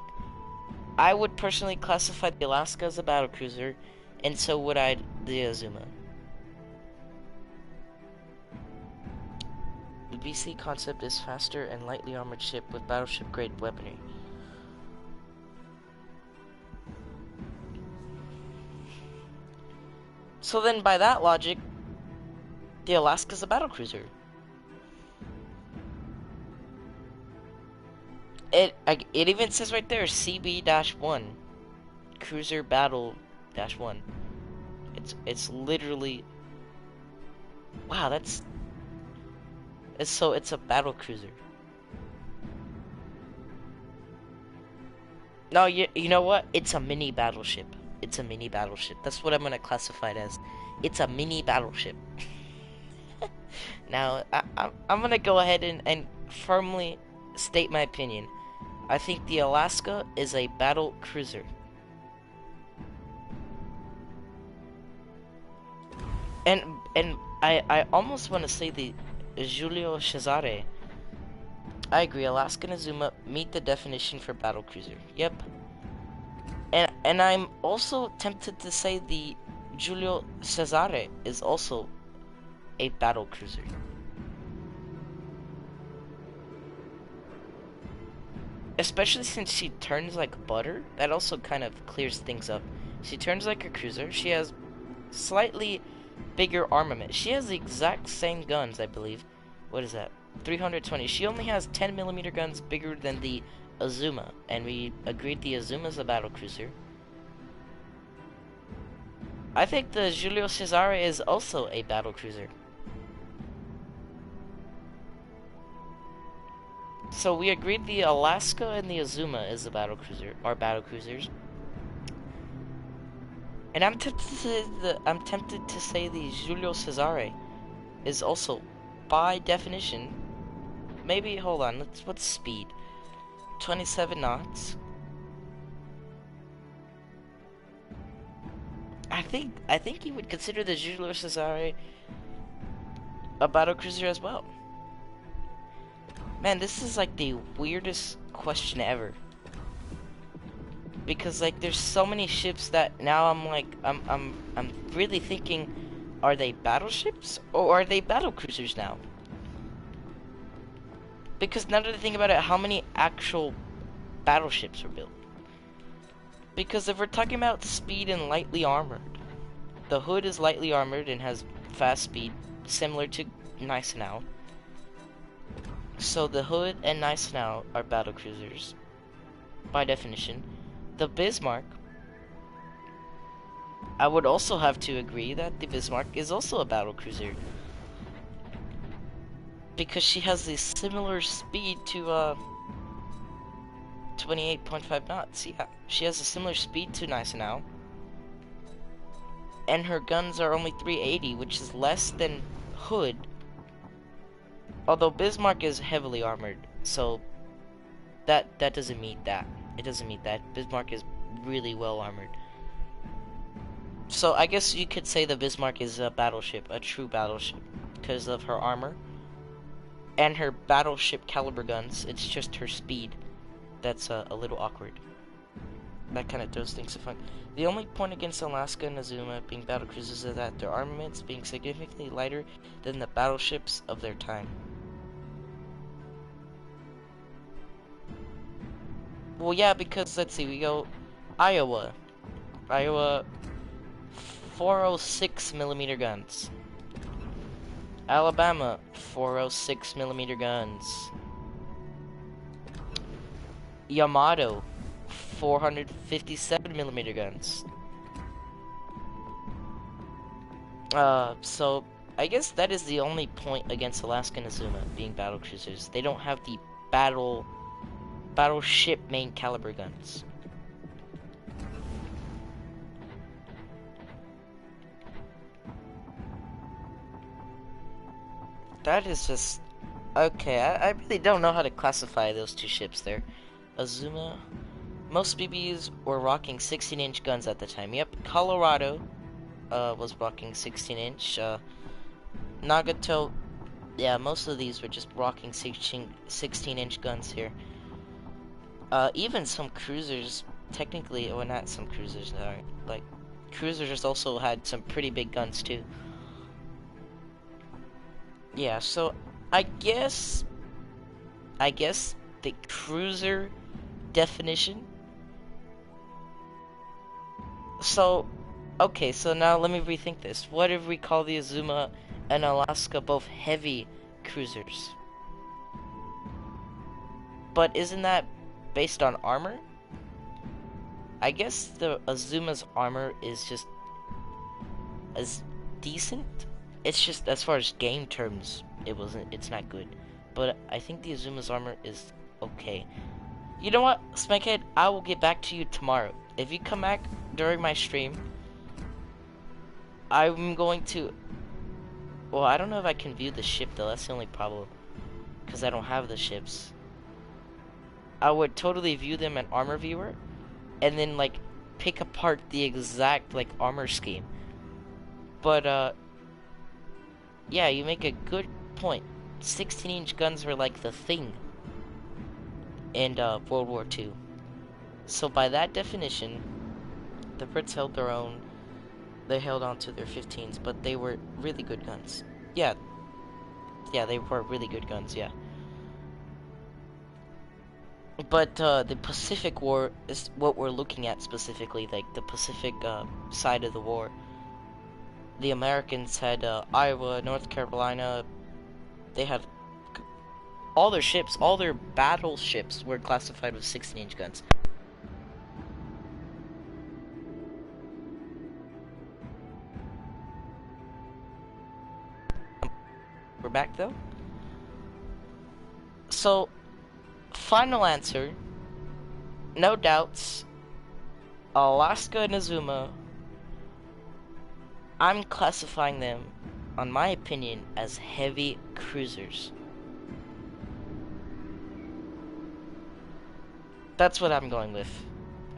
I would personally classify the Alaska as a battle cruiser, and so would the Azuma. The BC concept is faster and lightly armored ship with battleship grade weaponry. So then by that logic, the Alaska's a battle cruiser. It even says right there CB-1. Cruiser Battle -1. It's literally, wow, it's a battle cruiser. No, you know what? It's a mini battleship. It's a mini battleship. That's what I'm gonna classify it as. It's a mini battleship. Now, I'm gonna go ahead and firmly state my opinion. I think the Alaska is a battle cruiser. And I almost want to say the Giulio Cesare. I agree, Alaska and Azuma meet the definition for battle cruiser. Yep. And I'm also tempted to say the Giulio Cesare is also a battle cruiser. Especially since she turns like butter, that also kind of clears things up. She turns like a cruiser. She has slightly bigger armament. She has the exact same guns, I believe. What is that? 320. She only has 10mm guns bigger than the Azuma, and we agreed the Azuma is a battle cruiser. I think the Giulio Cesare is also a battle cruiser. So we agreed the Alaska and the Azuma is a battle cruiser, are battle cruisers. And I'm tempted to say the Giulio Cesare is also, by definition, maybe, hold on, what's speed? 27 knots. I think you would consider the Giulio Cesare a battle cruiser as well. Man, this is like the weirdest question ever. Because like there's so many ships that now I'm really thinking, are they battleships or are they battle cruisers now? Because now that I think about it, how many actual battleships were built? Because if we're talking about speed and lightly armored, the Hood is lightly armored and has fast speed, similar to Gneisenau. So the Hood and Gneisenau are battle cruisers, by definition. The Bismarck, I would also have to agree that the Bismarck is also a battle cruiser. Because she has the similar speed to 28.5 knots. Yeah, she has a similar speed to Gneisenau. And her guns are only 380, which is less than Hood. Although Bismarck is heavily armored, so that doesn't meet that. It doesn't meet that. Bismarck is really well armored. So I guess you could say the Bismarck is a battleship, a true battleship, because of her armor and her battleship caliber guns. It's just her speed that's a little awkward. That kind of throws things to fun. The only point against Alaska and Azuma being battle cruisers is that their armaments being significantly lighter than the battleships of their time. Well, yeah, because let's see, we go Iowa, 406mm guns. Alabama, 406mm guns. Yamato, 457mm guns. So I guess that is the only point against Alaska and Azuma being battle cruisers. They don't have the battleship main caliber guns. That is just okay. I really don't know how to classify those two ships there. Azuma, most BBs were rocking 16-inch guns at the time. Yep, Colorado was rocking 16-inch. Nagato, yeah, most of these were just rocking 16-inch guns here. Even some cruisers, technically, or not some cruisers, like cruisers also had some pretty big guns too. Yeah, so I guess the cruiser definition. So, okay, so now let me rethink this. What if we call the Azuma and Alaska both heavy cruisers? But isn't that based on armor? I guess the Azuma's armor is just as decent. It's just, as far as game terms, it's not good. But I think the Azuma's armor is okay. You know what, Smeghead? I will get back to you tomorrow. If you come back during my stream, I'm going to... Well, I don't know if I can view the ship, though. That's the only problem. Because I don't have the ships. I would totally view them in Armor Viewer. And then, like, pick apart the exact, like, armor scheme. But, yeah, you make a good point. 16-inch guns were, like, the thing in, World War II. So, by that definition, the Brits held their own. They held on to their 15s, but they were really good guns. Yeah, they were really good guns, yeah. But the Pacific War is what we're looking at specifically, like the Pacific side of the war. The Americans had Iowa, North Carolina. They had all their ships, all their battleships were classified with 16-inch guns. We're back though. So, final answer, no doubts, Alaska and Azuma, I'm classifying them, on my opinion, as heavy cruisers. That's what I'm going with.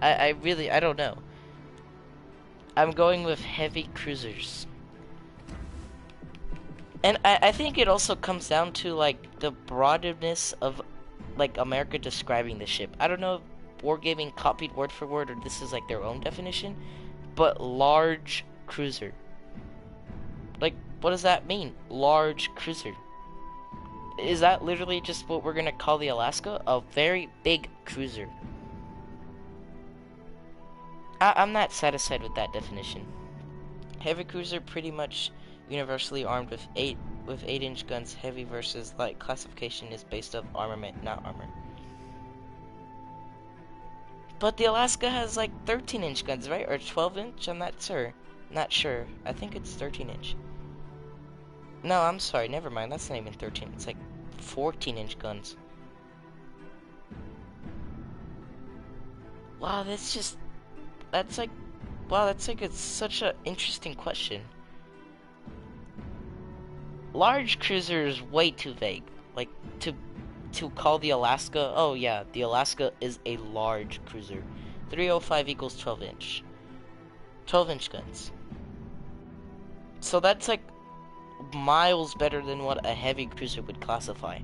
I don't know. I'm going with heavy cruisers. And I think it also comes down to, like, the broadness of, like, America describing the ship. I don't know if Wargaming copied word for word or this is, like, their own definition, but large cruiser. Like, what does that mean? Large cruiser. Is that literally just what we're gonna call the Alaska? A very big cruiser. I'm not satisfied with that definition. Heavy cruiser, pretty much universally armed with 8-inch guns. Heavy versus light classification is based off armament, not armor. But the Alaska has like 13-inch guns, right? Or 12-inch? I'm not sure. I think it's 13-inch. No, I'm sorry. Never mind. That's not even 13. It's like 14-inch guns. Wow, that's like it's such an interesting question. Large cruiser is way too vague. Like, to call the Alaska, oh yeah, the Alaska is a large cruiser. 305 equals 12-inch. 12-inch guns. So that's like miles better than what a heavy cruiser would classify.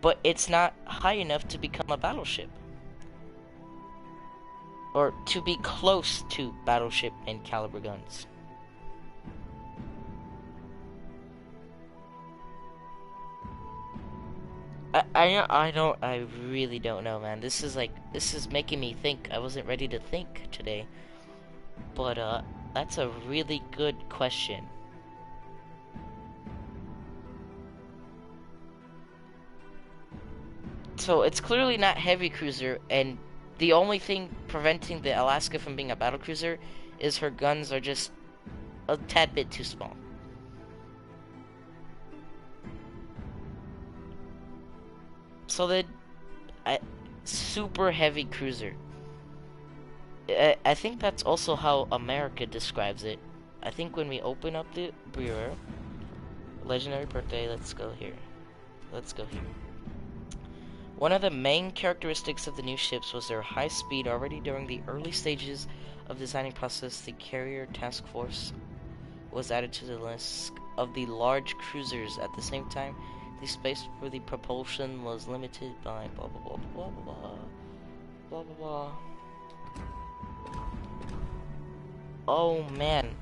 But it's not high enough to become a battleship. Or to be close to battleship and caliber guns. I really don't know, man. This is making me think. I wasn't ready to think today. But, that's a really good question. So, it's clearly not heavy cruiser, and the only thing preventing the Alaska from being a battle cruiser is her guns are just a tad bit too small. So then, super heavy cruiser. I think that's also how America describes it. I think when we open up the bureau, legendary birthday, let's go here. One of the main characteristics of the new ships was their high speed. Already during the early stages of designing process, the carrier task force was added to the list of the large cruisers. At the same time, the space for the propulsion was limited by blah blah blah blah blah blah blah blah. Oh man,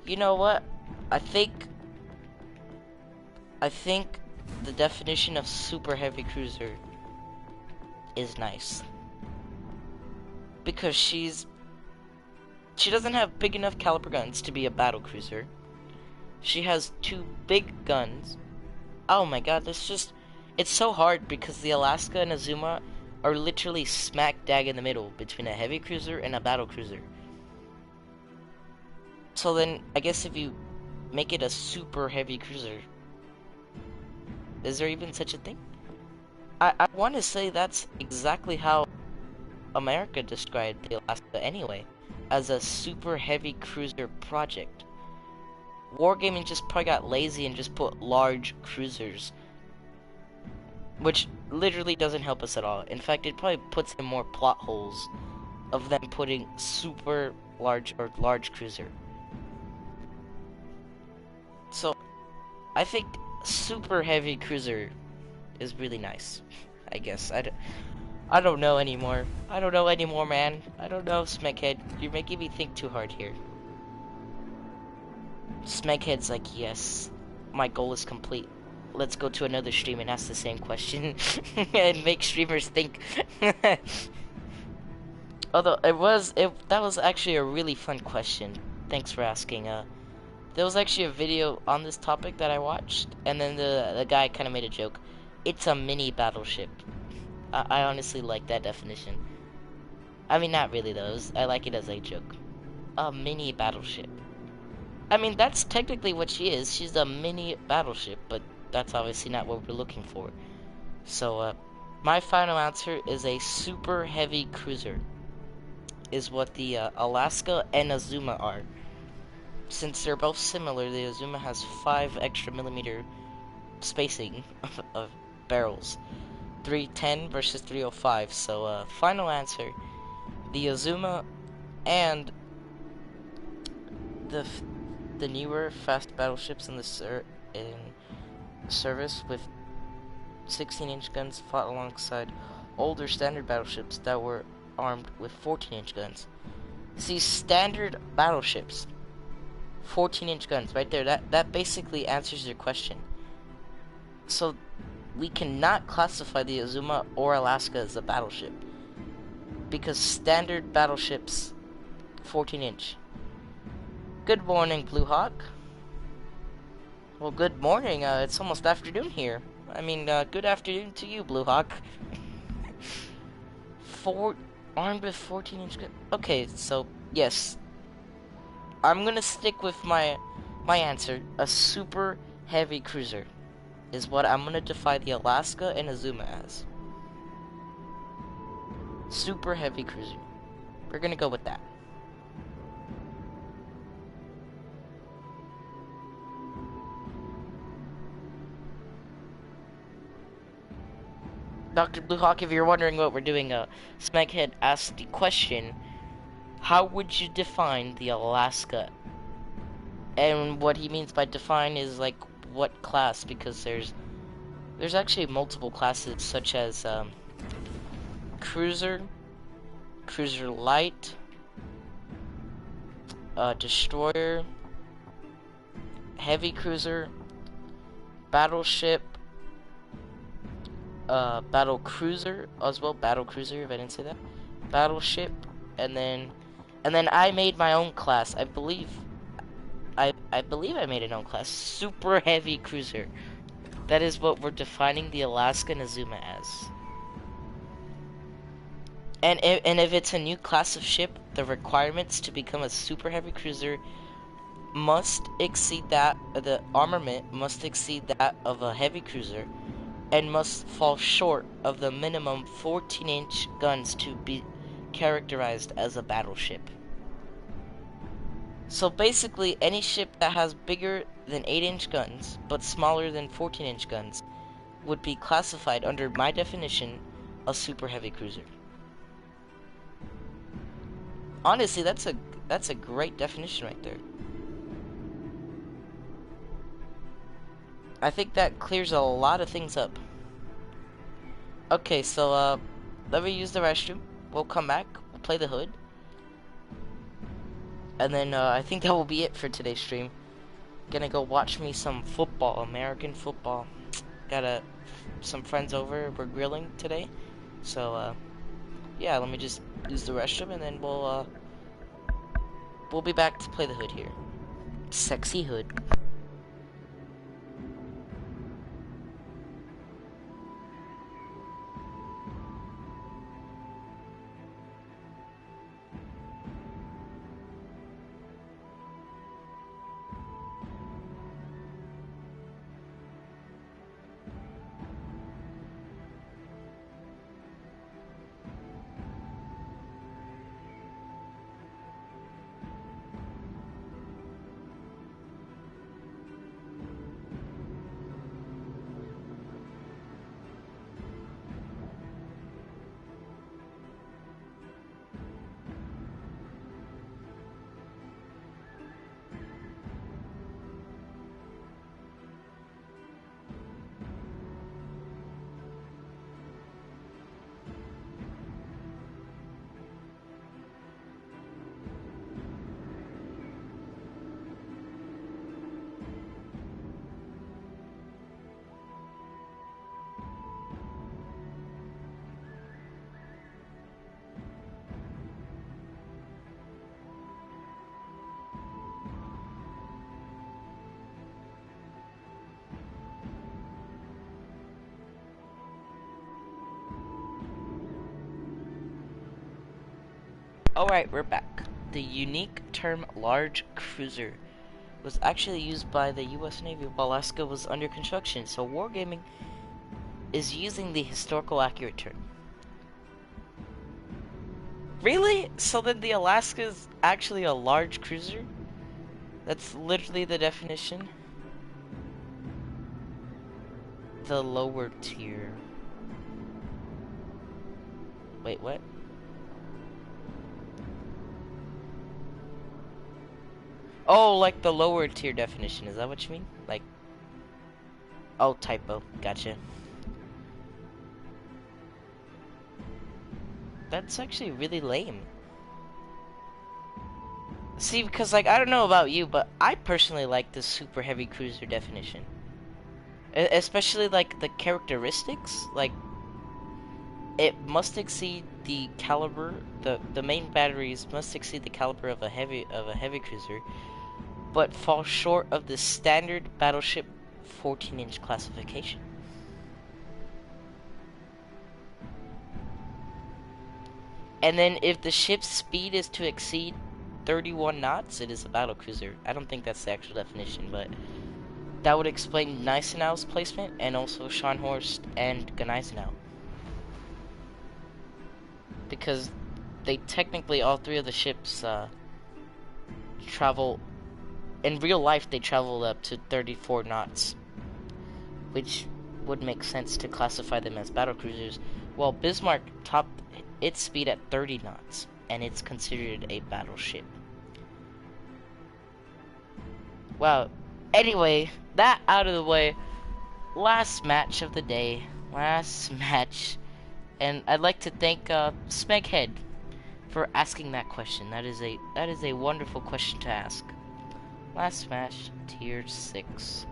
you know what? I think the definition of super heavy cruiser is nice, because she doesn't have big enough caliber guns to be a battle cruiser. She has 2 big guns. Oh my god, it's so hard because the Alaska and Azuma are literally smack dab in the middle between a heavy cruiser and a battle cruiser. So then, I guess if you make it a super heavy cruiser, is there even such a thing? I want to say that's exactly how America described the Alaska anyway, as a super heavy cruiser project. Wargaming just probably got lazy and just put large cruisers, which literally doesn't help us at all. In fact, it probably puts in more plot holes of them putting super large or large cruiser. So, I think super heavy cruiser is really nice. I guess. I don't know anymore. I don't know anymore, man. I don't know, Smeghead. You're making me think too hard here. Smeghead's like, yes, my goal is complete. Let's go to another stream and ask the same question and make streamers think. Although that was actually a really fun question. Thanks for asking. There was actually a video on this topic that I watched, and then the guy kind of made a joke. It's a mini battleship. I honestly like that definition. I mean, not really though. I like it as a joke. A mini battleship. I mean, that's technically what she is. She's a mini battleship, but that's obviously not what we're looking for. So, my final answer is a super heavy cruiser. Is what the Alaska and Azuma are. Since they're both similar, the Azuma has 5 extra millimeter spacing of barrels. 310 versus 305. So, final answer: the Azuma and the newer fast battleships in service with 16-inch guns fought alongside older standard battleships that were armed with 14-inch guns. See, standard battleships, 14-inch guns, right there. That basically answers your question. So, we cannot classify the Azuma or Alaska as a battleship because standard battleships, 14-inch. Good morning, Blue Hawk. Well, good morning. It's almost afternoon here. I mean, good afternoon to you, Blue Hawk. Armed with 14-inch gun. Okay, so yes, I'm gonna stick with my answer. A super heavy cruiser is what I'm gonna define the Alaska and Azuma as. Super heavy cruiser. We're gonna go with that. Dr. Bluehawk, if you're wondering what we're doing, Smeghead asked the question, how would you define the Alaska? And what he means by define is like what class, because there's actually multiple classes such as cruiser, cruiser light, destroyer, heavy cruiser, battleship, battle cruiser as well. Battle cruiser, if I didn't say that. Battleship, and then I made my own class. I believe I made an own class. Super heavy cruiser. That is what we're defining the Alaska and Azuma as. And if it's a new class of ship, the requirements to become a super heavy cruiser must exceed that. The armament must exceed that of a heavy cruiser, and must fall short of the minimum 14-inch guns to be characterized as a battleship. So basically, any ship that has bigger than 8-inch guns, but smaller than 14-inch guns, would be classified under my definition, a super heavy cruiser. Honestly, that's a great definition right there. I think that clears a lot of things up. Okay, so, let me use the restroom. We'll come back, we'll play the hood. And then, I think that will be it for today's stream. Gonna go watch me some football, American football. Got some friends over, we're grilling today. So, yeah, let me just use the restroom and then we'll be back to play the hood here. Sexy hood. Alright, we're back. The unique term large cruiser was actually used by the US Navy while Alaska was under construction, so Wargaming is using the historical accurate term. Really? So then the Alaska is actually a large cruiser? That's literally the definition? The lower tier. Wait, what? Oh, like the lower tier definition, is that what you mean? Like, oh, typo, gotcha. That's actually really lame. See, because, like, I don't know about you, but I personally like the super heavy cruiser definition. Especially, like, the characteristics, like, it must exceed the caliber, the main batteries must exceed the caliber of a heavy cruiser, but fall short of the standard battleship 14-inch classification. And then if the ship's speed is to exceed 31 knots, it is a battle cruiser. I don't think that's the actual definition, but that would explain Gneisenau's placement and also Scharnhorst and Gneisenau. Because they technically, all three of the ships travel, in real life they travel up to 34 knots, which would make sense to classify them as battle cruisers, while Bismarck topped its speed at 30 knots, and it's considered a battleship. Well, anyway, that out of the way, last match of the day, last match, and I'd like to thank Smeghead for asking that question. That is a wonderful question to ask. Last match, tier 6.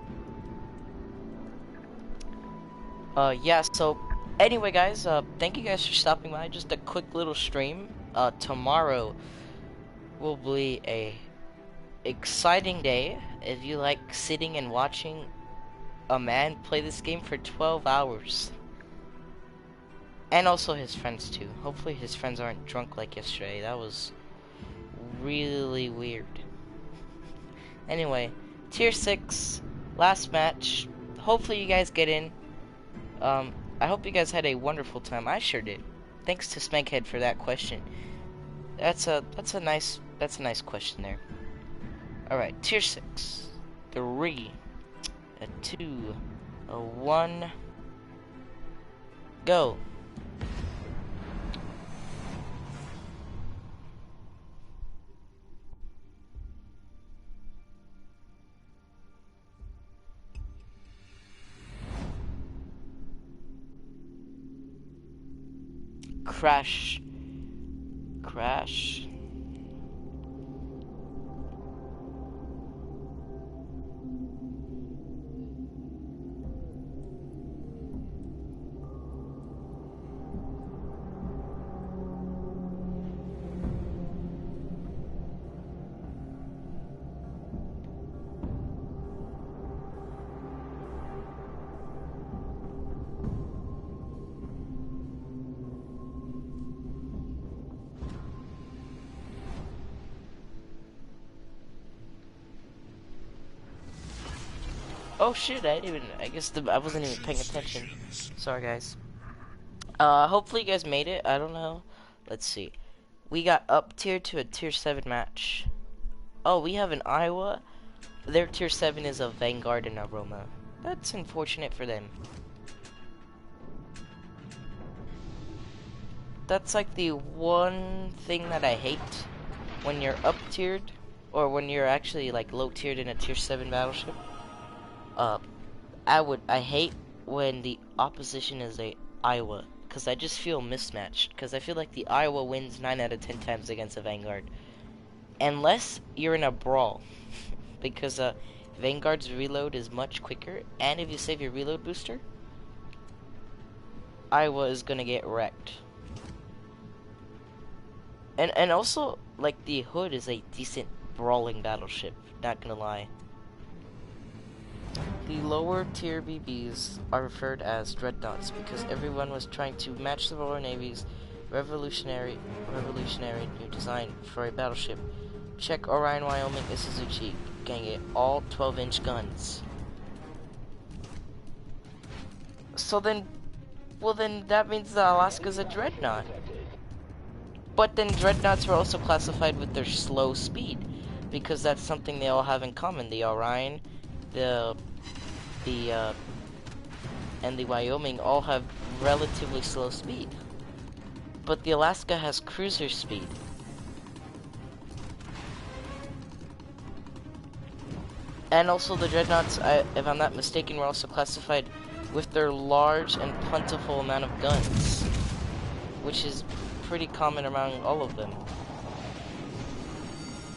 Yeah, so anyway guys, thank you guys for stopping by. Just a quick little stream. Tomorrow will be a exciting day if you like sitting and watching a man play this game for 12 hours. And also his friends too. Hopefully his friends aren't drunk like yesterday. That was really weird. Anyway, tier 6, last match. Hopefully you guys get in. I hope you guys had a wonderful time. I sure did. Thanks to Smeghead for that question. That's a nice question there. Alright, tier 6. 3, a 2, a 1, go. Crash. Crash. Oh shit, I guess I wasn't even paying attention. Sorry guys. Hopefully you guys made it. I don't know. Let's see. We got up tier to a tier 7 match. Oh, we have an Iowa. Their tier 7 is a Vanguard and Aroma. That's unfortunate for them. That's like the one thing that I hate when you're up tiered, or when you're actually like low tiered in a tier 7 battleship. I hate when the opposition is a Iowa, because I just feel mismatched, because I feel like the Iowa wins 9 out of 10 times against a Vanguard. Unless you're in a brawl, because Vanguard's reload is much quicker, and if you save your reload booster, Iowa is gonna get wrecked. And also, like, the Hood is a decent brawling battleship, not gonna lie. The lower tier BBs are referred as dreadnoughts because everyone was trying to match the Royal Navy's Revolutionary new design for a battleship. Check Orion, Wyoming, Isuzuchi. Can get all 12-inch guns. So then, well then that means the Alaska's a dreadnought. But then dreadnoughts were also classified with their slow speed, because that's something they all have in common. The Orion, the and the Wyoming all have relatively slow speed. But the Alaska has cruiser speed. And also the dreadnoughts, if I'm not mistaken, were also classified with their large and plentiful amount of guns, which is pretty common among all of them.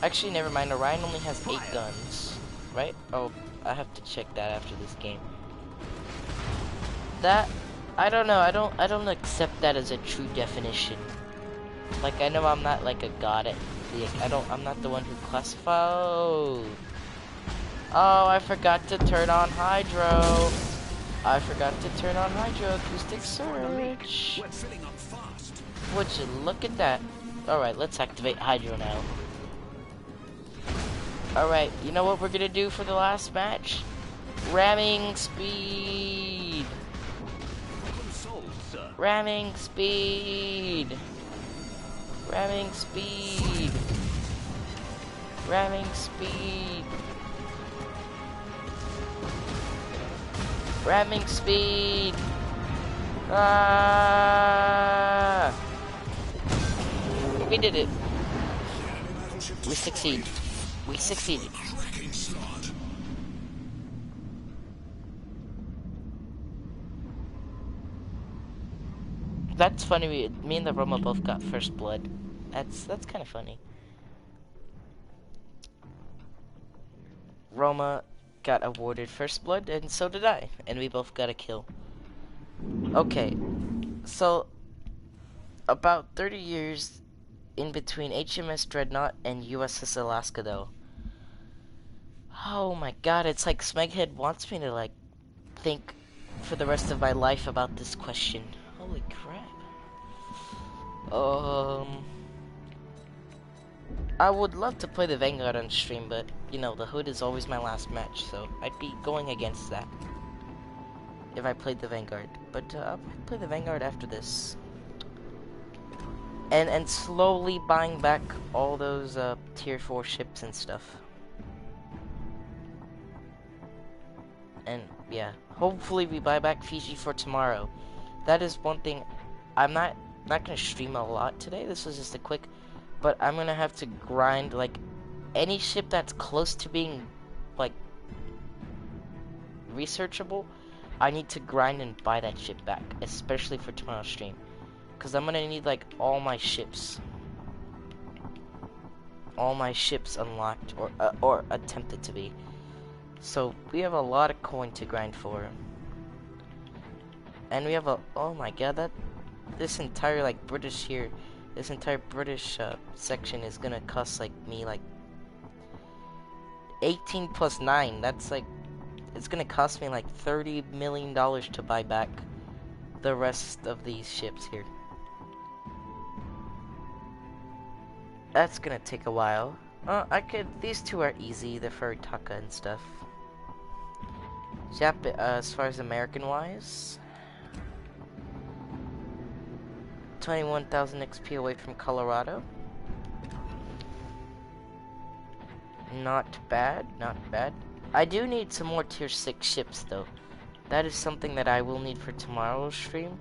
Actually, never mind. Orion only has 8 guns, right? Oh, I have to check that after this game. That, I don't know. I don't accept that as a true definition. Like, I know I'm not like a god at, like, I'm not the one who classifies. Oh, I forgot to turn on hydro. I forgot to turn on hydro acoustic surge. We're filling up fast. Would you look at that? Alright, let's activate hydro now. Alright, you know what we're gonna do for the last match? Ramming speed. Ramming speed. Ramming speed. Ramming speed. Ramming speed. Ah! We did it. We succeed. We succeeded. That's funny. Me and the Roma both got first blood. That's kind of funny. Roma got awarded first blood, and so did I, and we both got a kill. Okay, so about 30 years in between HMS Dreadnought and USS Alaska, though. Oh my god, it's like Smeghead wants me to, like, think for the rest of my life about this question. Holy crap. I would love to play the Vanguard on stream, but, you know, the Hood is always my last match, so I'd be going against that if I played the Vanguard. But, I'll play the Vanguard after this. And slowly buying back all those, tier 4 ships and stuff. And, yeah, hopefully we buy back Fiji for tomorrow. That is one thing. I'm not gonna stream a lot today. This was just a quick, but I'm gonna have to grind, like, any ship that's close to being, like, researchable. I need to grind and buy that ship back, especially for tomorrow's stream, because I'm gonna need, like, all my ships unlocked, or attempted to be. So we have a lot of coin to grind for, and we have a, oh my god, this entire, like, this entire British section is gonna cost, like, me, like, 18 plus 9, that's, like, it's gonna cost me, like, $30 million to buy back the rest of these ships here. That's gonna take a while. These two are easy, the Furitaka and stuff. As far as American-wise, 21,000 XP away from Colorado. Not bad, not bad. I do need some more tier 6 ships, though. That is something that I will need for tomorrow's stream.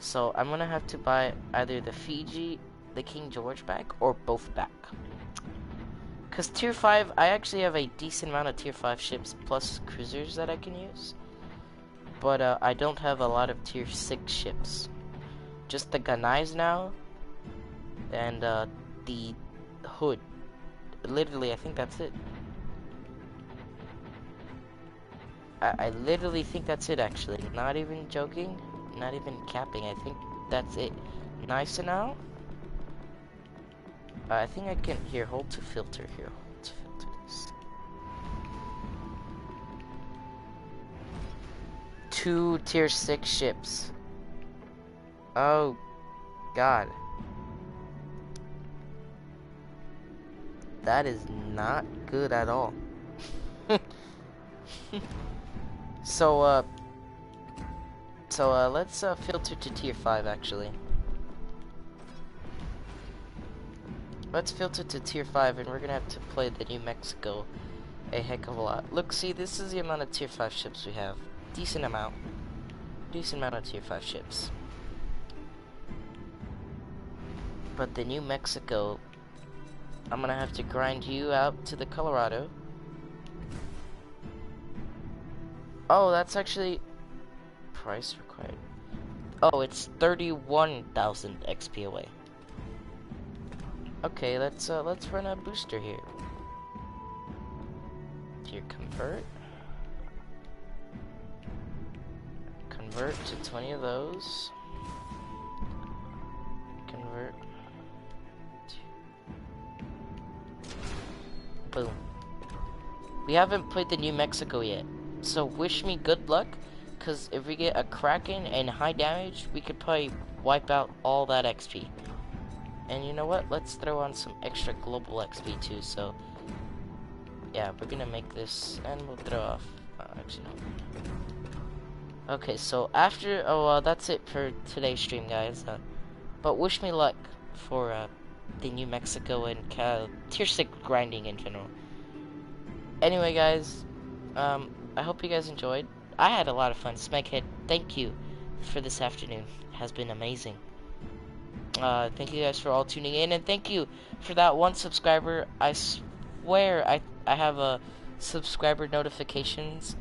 So I'm gonna have to buy either the Fiji, the King George back, or both back. Because tier 5, I actually have a decent amount of tier 5 ships plus cruisers that I can use. But I don't have a lot of tier 6 ships. Just the Ganais now, and the Hood. Literally, I think that's it. I literally think that's it, actually. Not even joking, not even capping. I think that's it. Nice now. I think I can, here, hold to filter here. Hold to filter this. 2 tier 6 ships. Oh god. That is not good at all. So, let's filter to tier 5 actually. Let's filter to tier 5 and we're gonna have to play the New Mexico a heck of a lot. Look, see, this is the amount of tier 5 ships we have. Decent amount of tier 5 ships. But the New Mexico, I'm gonna have to grind you out to the Colorado. Oh, that's actually price required. Oh, it's 31,000 XP away. Okay, let's run a booster here. Tier convert. Convert to 20 of those. Convert. Boom. We haven't played the New Mexico yet, so wish me good luck, because if we get a Kraken and high damage, we could probably wipe out all that XP. And you know what? Let's throw on some extra global XP too, so yeah, we're gonna make this, and we'll throw off, actually no. Okay, so after, that's it for today's stream, guys, but wish me luck for, the New Mexico and tier 6 grinding in general. Anyway, guys, I hope you guys enjoyed. I had a lot of fun. Smeghead, thank you for this afternoon. It has been amazing. Thank you guys for all tuning in, and thank you for that one subscriber. I swear I have a subscriber notifications,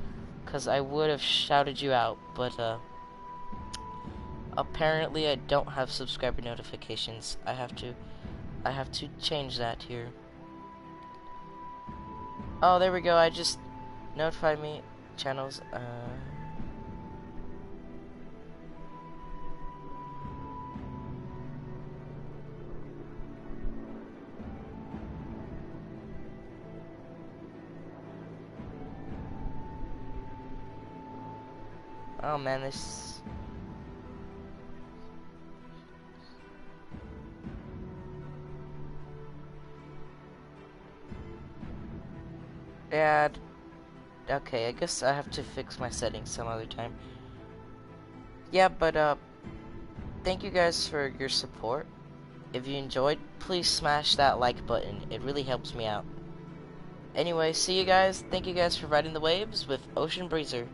because I would have shouted you out, but apparently I don't have subscriber notifications. I have to change that here. Oh, there we go. I just notify me channels. Oh man, this. Yeah. Okay, I guess I have to fix my settings some other time. Yeah, but thank you guys for your support. If you enjoyed, please smash that like button. It really helps me out. Anyway, see you guys. Thank you guys for riding the waves with Ocean Breezer.